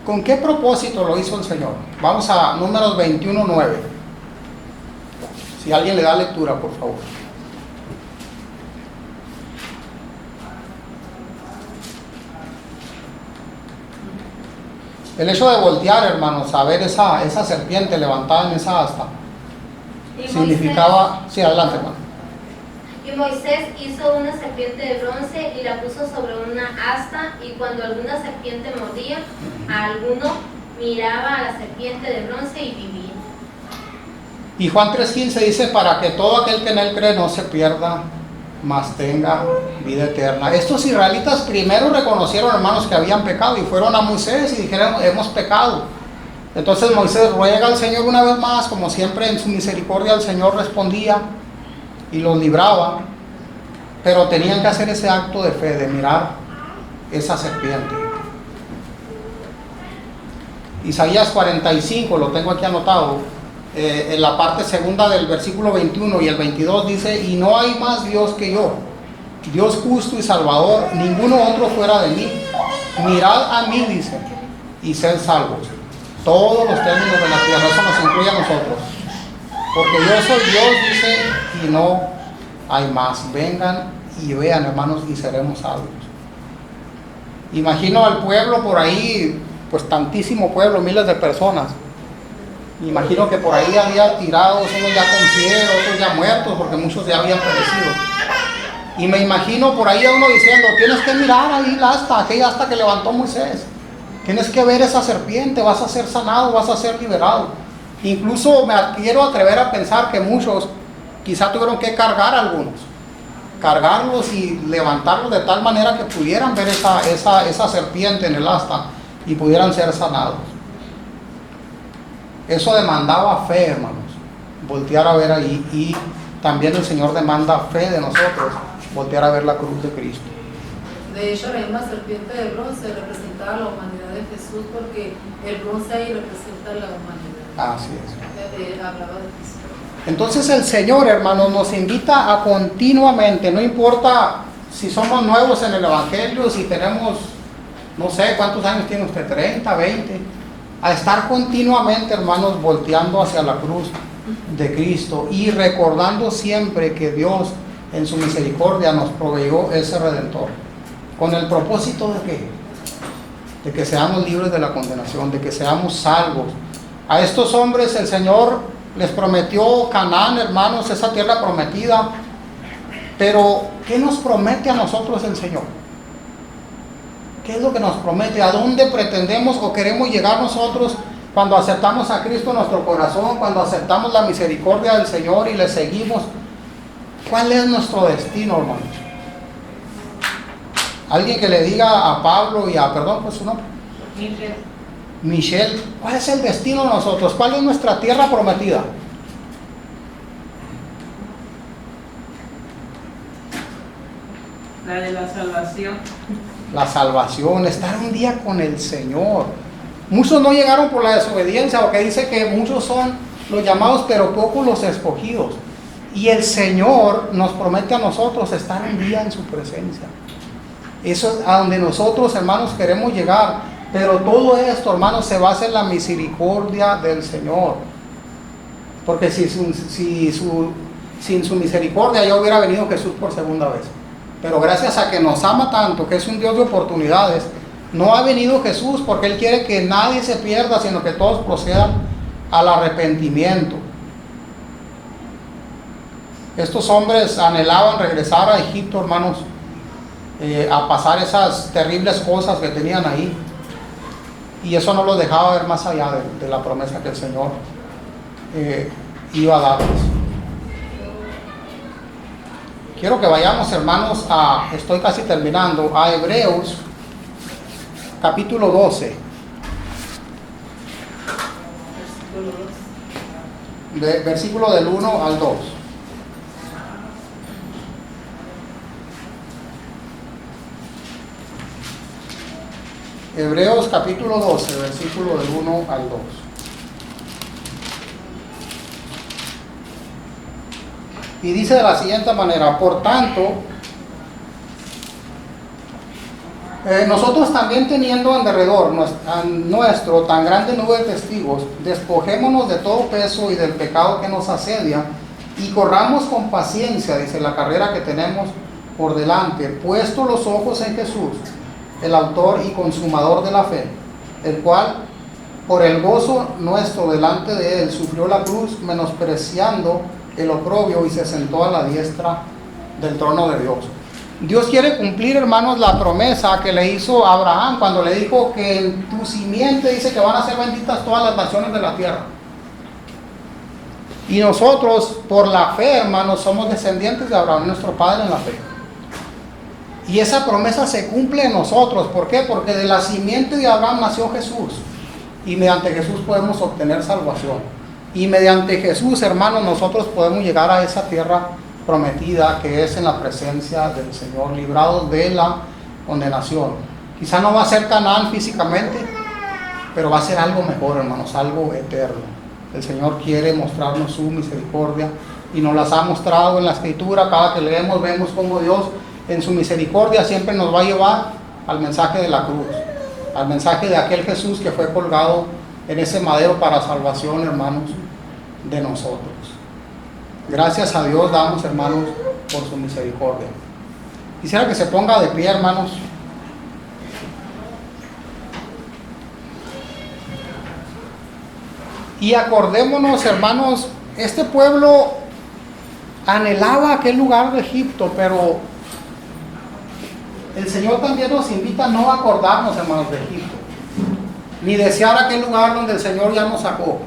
¿Con qué propósito lo hizo el Señor? Vamos a Números 21:9. Si alguien le da lectura, por favor. El hecho de voltear, hermanos, a ver esa serpiente levantada en esa asta, significaba... Sí, adelante, hermano. Y Moisés hizo una serpiente de bronce y la puso sobre una asta, y cuando alguna serpiente mordía a alguno, miraba a la serpiente de bronce y vivía. Y Juan 3:15 dice, para que todo aquel que en él cree no se pierda, mas tenga vida eterna. Estos israelitas primero reconocieron, hermanos, que habían pecado y fueron a Moisés y dijeron: hemos pecado. Entonces Moisés ruega al Señor una vez más, como siempre en su misericordia el Señor respondía y los libraba, pero tenían que hacer ese acto de fe, de mirar esa serpiente. Isaías 45, lo tengo aquí anotado, en la parte segunda del versículo 21 y el 22 dice: y no hay más Dios que yo, Dios justo y salvador, ninguno otro fuera de mí. Mirad a mí, dice, y sed salvos, todos los términos de la tierra. Eso nos incluye a nosotros, porque yo soy Dios, dice, y no hay más. Vengan y vean, hermanos, y seremos salvos. Imagino al pueblo por ahí, pues tantísimo pueblo, miles de personas. Imagino que por ahí había tirados, unos ya con fiebre, otros ya muertos, porque muchos ya habían perecido. Y me imagino por ahí a uno diciendo: tienes que mirar ahí aquella asta que levantó Moisés. Tienes que ver esa serpiente, vas a ser sanado, vas a ser liberado. Incluso me quiero atrever a pensar que muchos quizá tuvieron que cargar a algunos, cargarlos y levantarlos de tal manera que pudieran ver esa serpiente en el asta y pudieran ser sanados. Eso demandaba fe, hermanos, voltear a ver ahí, y también el Señor demanda fe de nosotros, voltear a ver la cruz de Cristo. De hecho, la misma serpiente de bronce representaba la humanidad de Jesús, porque el bronce ahí representa la humanidad. Así es. Hablaba de Jesús. Entonces el Señor, hermanos, nos invita a continuamente, no importa si somos nuevos en el Evangelio, si tenemos, no sé cuántos años tiene usted, 30, 20, a estar continuamente, hermanos, volteando hacia la cruz de Cristo y recordando siempre que Dios en su misericordia nos proveyó ese Redentor. ¿Con el propósito de qué? De que seamos libres de la condenación, de que seamos salvos. A estos hombres el Señor les prometió Canaán, hermanos, esa tierra prometida. Pero, ¿qué nos promete a nosotros el Señor? ¿Qué es lo que nos promete? ¿A dónde pretendemos o queremos llegar nosotros cuando aceptamos a Cristo en nuestro corazón, cuando aceptamos la misericordia del Señor y le seguimos? ¿Cuál es nuestro destino, hermanos? Alguien que le diga a Pablo y a, perdón, pues su nombre, Michelle, ¿cuál es el destino de nosotros? ¿Cuál es nuestra tierra prometida? La de la salvación. La salvación, estar un día con el Señor. Muchos no llegaron por la desobediencia, porque dice que muchos son los llamados, pero pocos los escogidos. Y el Señor nos promete a nosotros estar un día en su presencia. Eso es a donde nosotros, hermanos, queremos llegar. Pero todo esto, hermanos, se basa en la misericordia del Señor. Porque sin su misericordia ya hubiera venido Jesús por segunda vez. Pero gracias a que nos ama tanto, que es un Dios de oportunidades, no ha venido Jesús porque Él quiere que nadie se pierda, sino que todos procedan al arrepentimiento. Estos hombres anhelaban regresar a Egipto, hermanos, a pasar esas terribles cosas que tenían ahí. Y eso no los dejaba ver más allá de la promesa que el Señor iba a darles. Quiero que vayamos, hermanos, estoy casi terminando, a Hebreos, capítulo 12. Versículo del 1 al 2. Hebreos capítulo 12, versículo del 1 al 2. Y dice de la siguiente manera: por tanto, nosotros también, teniendo en derredor nuestro tan grande nube de testigos, despojémonos de todo peso y del pecado que nos asedia, y corramos con paciencia, dice, la carrera que tenemos por delante, puesto los ojos en Jesús, el autor y consumador de la fe, el cual, por el gozo nuestro delante de él, sufrió la cruz, menospreciando el oprobio, y se sentó a la diestra del trono de Dios. Dios quiere cumplir, hermanos, la promesa que le hizo a Abraham cuando le dijo que en tu simiente, dice, que van a ser benditas todas las naciones de la tierra. Y nosotros, por la fe, hermanos, somos descendientes de Abraham, nuestro padre en la fe. Y esa promesa se cumple en nosotros. ¿Por qué? Porque de la simiente de Abraham nació Jesús. Y mediante Jesús podemos obtener salvación. Y mediante Jesús, hermanos, nosotros podemos llegar a esa tierra prometida que es en la presencia del Señor, librados de la condenación. Quizá no va a ser Canaán físicamente, pero va a ser algo mejor, hermanos, algo eterno. El Señor quiere mostrarnos su misericordia y nos las ha mostrado en la Escritura. Cada que leemos vemos cómo Dios en su misericordia siempre nos va a llevar al mensaje de la cruz, al mensaje de aquel Jesús que fue colgado en ese madero para salvación, hermanos, de nosotros. Gracias a Dios damos, hermanos, por su misericordia. Quisiera que se ponga de pie, hermanos. Y acordémonos, hermanos, este pueblo anhelaba aquel lugar de Egipto, pero el Señor también nos invita a no acordarnos, hermanos, de Egipto, ni desear aquel lugar donde el Señor ya nos sacó.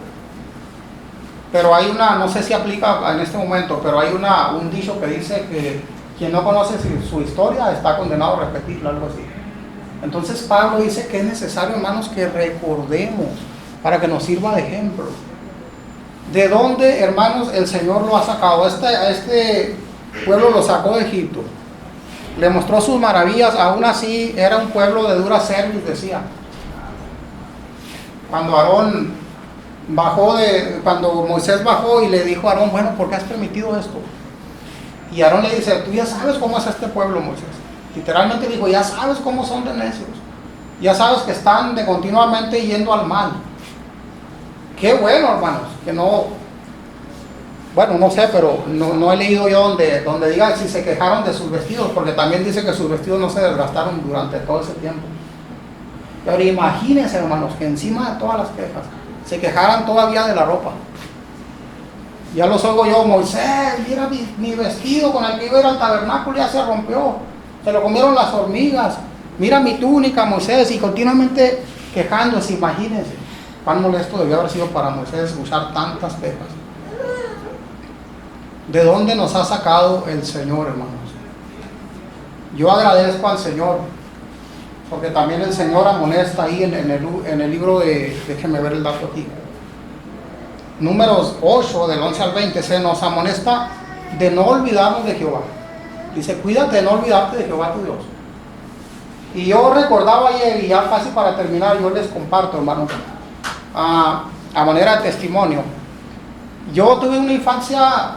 Pero hay una, no sé si aplica en este momento, pero hay un dicho que dice que quien no conoce su historia está condenado a repetirla, algo así. Entonces Pablo dice que es necesario, hermanos, que recordemos para que nos sirva de ejemplo. ¿De dónde, hermanos, el Señor lo ha sacado? Este pueblo lo sacó de Egipto. Le mostró sus maravillas, aún así era un pueblo de dura cerviz, decía. Cuando Moisés bajó y le dijo a Aarón, bueno, ¿por qué has permitido esto? Y Aarón le dice, tú ya sabes cómo es este pueblo, Moisés. Literalmente dijo, ya sabes cómo son de necios. Ya sabes que están continuamente yendo al mal. Qué bueno, hermanos, que no, bueno, no sé, pero no he leído yo donde diga si se quejaron de sus vestidos, porque también dice que sus vestidos no se desgastaron durante todo ese tiempo. Pero imagínense, hermanos, que encima de todas las quejas, se quejaran todavía de la ropa. Ya los oigo yo, Moisés, mira mi vestido con el que iba a ir al tabernáculo ya se rompió, se lo comieron las hormigas, mira mi túnica, Moisés, y continuamente quejándose. Imagínense cuán molesto debió haber sido para Moisés escuchar tantas quejas. ¿De dónde nos ha sacado el Señor, hermanos? Yo agradezco al Señor, porque también el Señor amonesta ahí en el libro de, déjenme ver el dato aquí, Números 8, del 11 al 20, se nos amonesta de no olvidarnos de Jehová. Dice, cuídate de no olvidarte de Jehová tu Dios. Y yo recordaba ayer, y ya casi para terminar, yo les comparto, hermanos, a manera de testimonio. Yo tuve una infancia,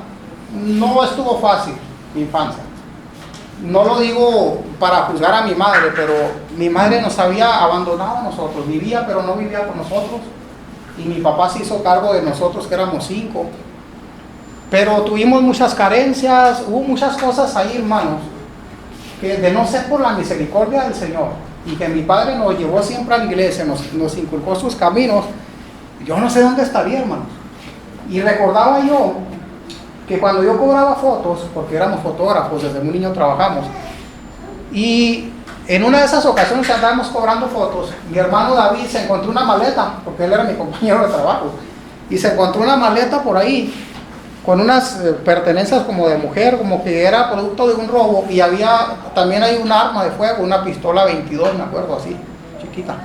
no estuvo fácil mi infancia. No lo digo para juzgar a mi madre, pero mi madre nos había abandonado a nosotros. Vivía, pero no vivía con nosotros. Y mi papá se hizo cargo de nosotros, que éramos 5. Pero tuvimos muchas carencias, hubo muchas cosas ahí, hermanos, que de no ser por la misericordia del Señor, y que mi padre nos llevó siempre a la iglesia, nos inculcó sus caminos, yo no sé dónde estaría, hermanos. Y recordaba yo que cuando yo cobraba fotos, porque éramos fotógrafos, desde muy niño trabajamos, y en una de esas ocasiones que andábamos cobrando fotos, mi hermano David se encontró una maleta, porque él era mi compañero de trabajo, y se encontró una maleta por ahí, con unas pertenencias como de mujer, como que era producto de un robo, y había también hay un arma de fuego, una pistola 22, me acuerdo, así, chiquita.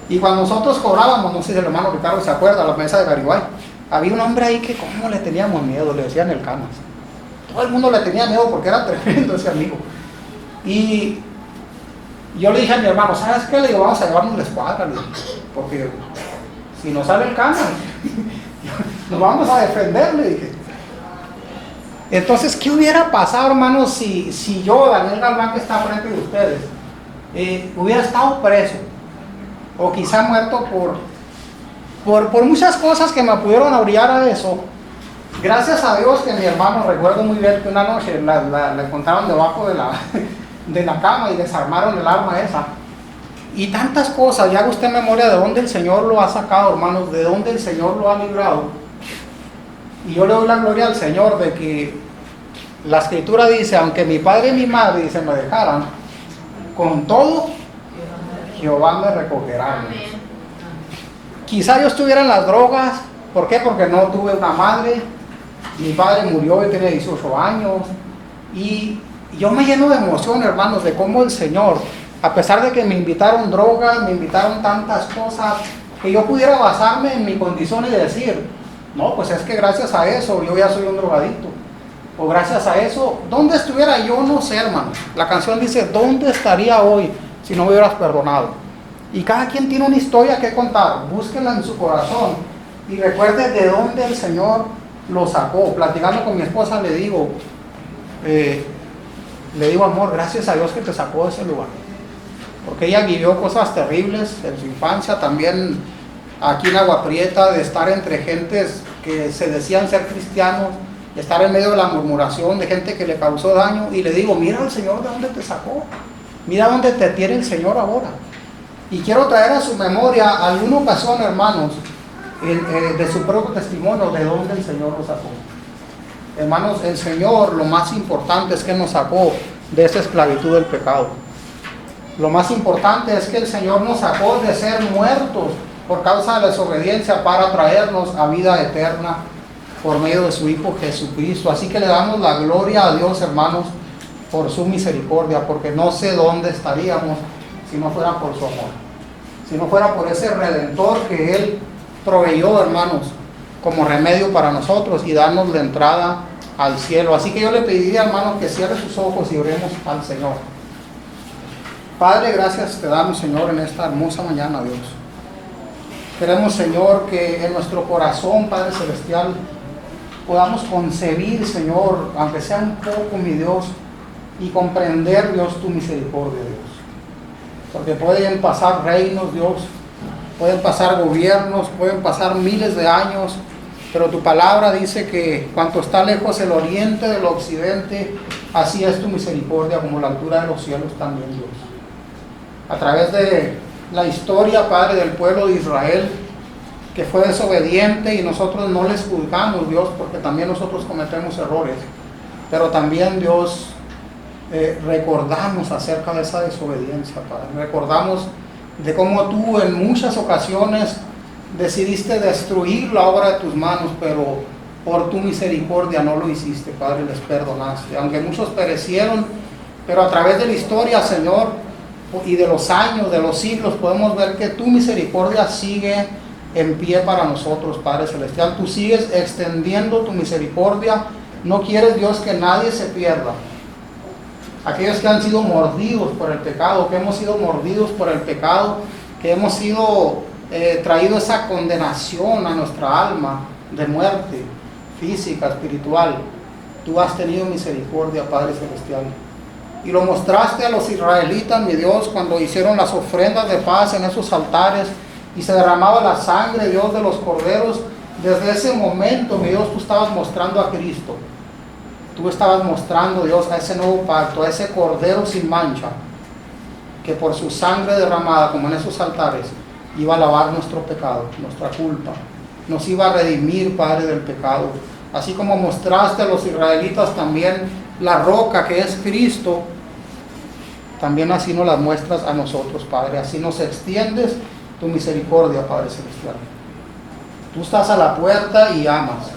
Y cuando nosotros cobrábamos, no sé si el hermano Ricardo se acuerda, la mesa de Garibay, había un hombre ahí que cómo le teníamos miedo, le decían el Canas. Todo el mundo le tenía miedo porque era tremendo ese amigo. Y yo le dije a mi hermano, ¿sabes qué? Le digo, vamos a llevarnos la escuadra, le dije, porque si nos sale el Canas, nos vamos a defender, le dije. Entonces, ¿qué hubiera pasado, hermanos, si yo, Daniel Galván, que está frente de ustedes, hubiera estado preso? O quizá muerto por muchas cosas que me pudieron orillar a eso. Gracias a Dios que mi hermano, recuerdo muy bien que una noche la encontraron debajo de la cama y desarmaron el arma esa. Y tantas cosas, ya haga usted memoria de dónde el Señor lo ha sacado, hermanos, de dónde el Señor lo ha librado. Y yo le doy la gloria al Señor de que la Escritura dice, aunque mi padre y mi madre se me dejaran, con todo Jehová me recogerá. Quizá yo estuviera en las drogas, ¿Por qué? Porque no tuve una madre, mi padre murió y tenía 18 años, y yo me lleno de emoción, hermanos, de cómo el Señor, a pesar de que me invitaron drogas, me invitaron tantas cosas, que yo pudiera basarme en mi condición y decir, no, pues es que gracias a eso yo ya soy un drogadicto, o gracias a eso, ¿dónde estuviera yo? No sé, hermanos. La canción dice, ¿dónde estaría hoy si no me hubieras perdonado? Y cada quien tiene una historia que contar, búsquenla en su corazón y recuerde de dónde el Señor lo sacó. Platicando con mi esposa le digo, amor, gracias a Dios que te sacó de ese lugar, porque ella vivió cosas terribles en su infancia, también aquí en Agua Prieta, de estar entre gentes que se decían ser cristianos, de estar en medio de la murmuración de gente que le causó daño, y le digo, mira al Señor de dónde te sacó, mira dónde te tiene el Señor ahora. Y quiero traer a su memoria alguna ocasión, hermanos, de su propio testimonio, de dónde el Señor lo sacó. Hermanos, el Señor, lo más importante es que nos sacó de esa esclavitud del pecado. Lo más importante es que el Señor nos sacó de ser muertos por causa de la desobediencia para traernos a vida eterna por medio de su Hijo Jesucristo. Así que le damos la gloria a Dios, hermanos, por su misericordia, porque no sé dónde estaríamos si no fuera por su amor, si no fuera por ese Redentor que Él proveyó, hermanos, como remedio para nosotros y darnos la entrada al cielo. Así que yo le pediría, hermanos, que cierre sus ojos y oremos al Señor. Padre, gracias te damos, Señor, en esta hermosa mañana, Dios. Queremos, Señor, que en nuestro corazón, Padre Celestial, podamos concebir, Señor, aunque sea un poco, mi Dios, y comprender, Dios, tu misericordia, Dios. Porque pueden pasar reinos, Dios, pueden pasar gobiernos, pueden pasar miles de años, pero tu palabra dice que cuanto está lejos el oriente del occidente, así es tu misericordia como la altura de los cielos también, Dios. A través de la historia, Padre, del pueblo de Israel, que fue desobediente, y nosotros no les juzgamos, Dios, porque también nosotros cometemos errores, pero también, Dios, recordamos acerca de esa desobediencia, Padre. Recordamos de cómo tú en muchas ocasiones decidiste destruir la obra de tus manos, pero por tu misericordia no lo hiciste, Padre, les perdonaste. Aunque muchos perecieron, pero a través de la historia, Señor, y de los años, de los siglos, podemos ver que tu misericordia sigue en pie para nosotros, Padre Celestial. Tú sigues extendiendo tu misericordia. No quieres, Dios, que nadie se pierda. Aquellos que han sido mordidos por el pecado, que hemos sido mordidos por el pecado, que hemos sido traído esa condenación a nuestra alma de muerte física, espiritual. Tú has tenido misericordia, Padre Celestial. Y lo mostraste a los israelitas, mi Dios, cuando hicieron las ofrendas de paz en esos altares y se derramaba la sangre, Dios, de los corderos. Desde ese momento, mi Dios, tú estabas mostrando a Cristo. Tú estabas mostrando, Dios, a ese nuevo pacto, a ese cordero sin mancha, que por su sangre derramada, como en esos altares, iba a lavar nuestro pecado, nuestra culpa. Nos iba a redimir, Padre, del pecado. Así como mostraste a los israelitas también la roca que es Cristo, también así nos las muestras a nosotros, Padre. Así nos extiendes tu misericordia, Padre Celestial. Tú estás a la puerta y llamas.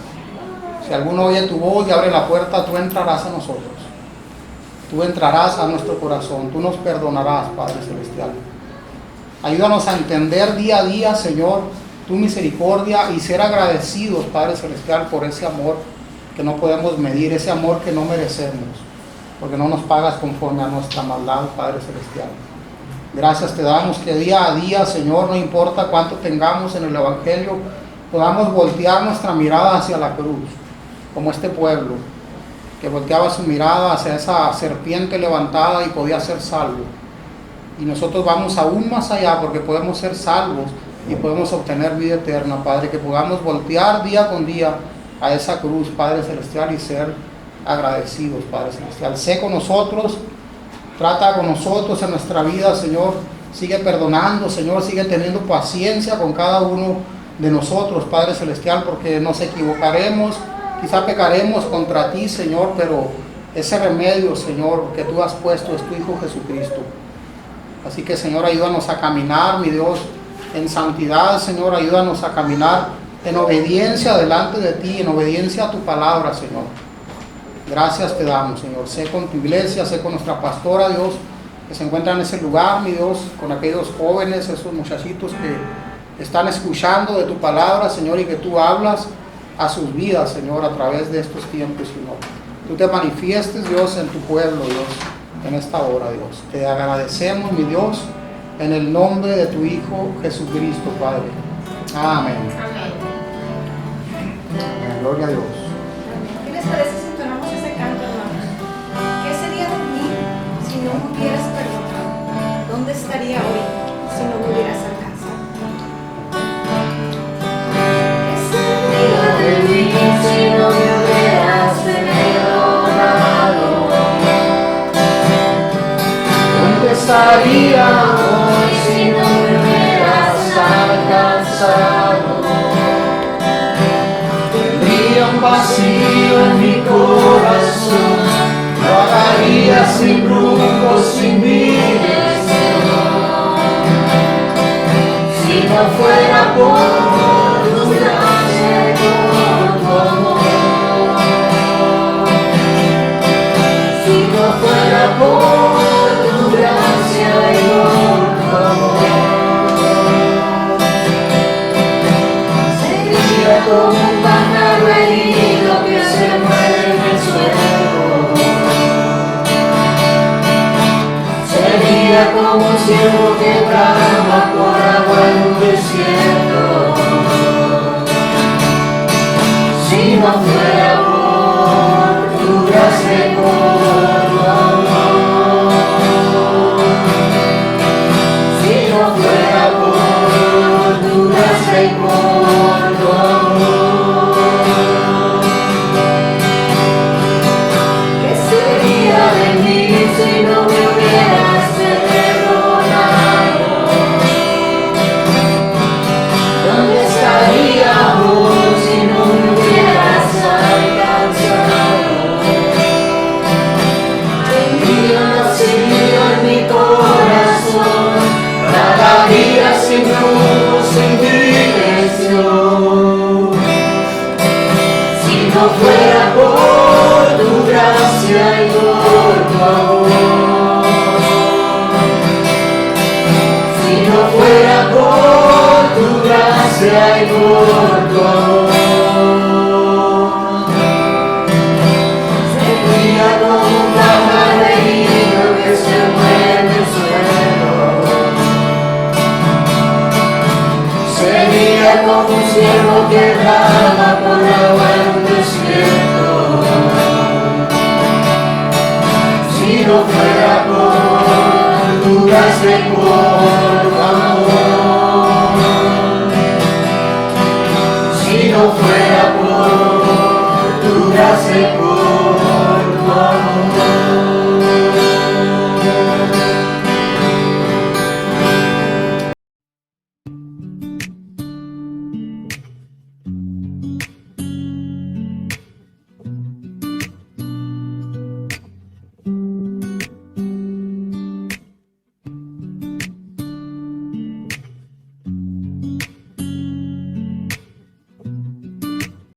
Si alguno oye tu voz y abre la puerta, tú entrarás a nosotros. Tú entrarás a nuestro corazón. Tú nos perdonarás, Padre Celestial. Ayúdanos a entender día a día, Señor, tu misericordia y ser agradecidos, Padre Celestial, por ese amor que no podemos medir, ese amor que no merecemos, porque no nos pagas conforme a nuestra maldad, Padre Celestial. Gracias te damos que día a día, Señor, no importa cuánto tengamos en el Evangelio, podamos voltear nuestra mirada hacia la cruz, como este pueblo, que volteaba su mirada hacia esa serpiente levantada y podía ser salvo. Y nosotros vamos aún más allá porque podemos ser salvos y podemos obtener vida eterna, Padre, que podamos voltear día con día a esa cruz, Padre Celestial, y ser agradecidos, Padre Celestial. Sé con nosotros, trata con nosotros en nuestra vida, Señor. Sigue perdonando, Señor, sigue teniendo paciencia con cada uno de nosotros, Padre Celestial, porque nos equivocaremos, quizá pecaremos contra ti, Señor, pero ese remedio, Señor, que tú has puesto es tu Hijo Jesucristo. Así que, Señor, ayúdanos a caminar, mi Dios, en santidad, Señor, ayúdanos a caminar en obediencia delante de ti, en obediencia a tu palabra, Señor. Gracias te damos, Señor. Sé con tu iglesia, sé con nuestra pastora, Dios, que se encuentra en ese lugar, mi Dios, con aquellos jóvenes, esos muchachitos que están escuchando de tu palabra, Señor, y que tú hablas a sus vidas, Señor, a través de estos tiempos, Señor. Tú te manifiestes, Dios, en tu pueblo, Dios, en esta hora, Dios. Te agradecemos, mi Dios, en el nombre de tu Hijo Jesucristo, Padre. Amén. Amén. Amén. Gloria a Dios. ¿Qué les parece si entonamos ese canto, hermanos? ¿Qué sería de mí si no me hubieras perdonado? ¿Dónde estaría hoy si no me hubieras alcanzado? ¿Qué sería de mí si no me hubieras perdonado? ¿Dónde estaría hoy si no me hubieras alcanzado? Tendría un vacío en mi corazón, vagaría sin rumbo, sin dirección. Si no fuera por tu gracia y por tu amor, si no fuera por tu gracia y por tu amor, sería como un pájaro herido que se muere en el suelo. Sería como un ciervo que brama por agua en un desierto. Si no fuera por tu gracia y por tu amor, si no fuera por tu gracia y por tu amor, ¿qué sería de mí si no me hubieras perdonado? ¿Dónde estaría hoy si no me hubieras alcanzado? Tendría un vacío en mi corazón, vagaría sin rumbo, sin dirección. Si no fuera por tu gracia y por tu amor, si no fuera por tu gracia y por tu amor, sería como un pájaro herido que se muere en el suelo. Sería como un ciervo que brama por agua en un desierto. Si no fuera por tu gracia y por tu amor, si no fuera por tu gracia y por tu amor,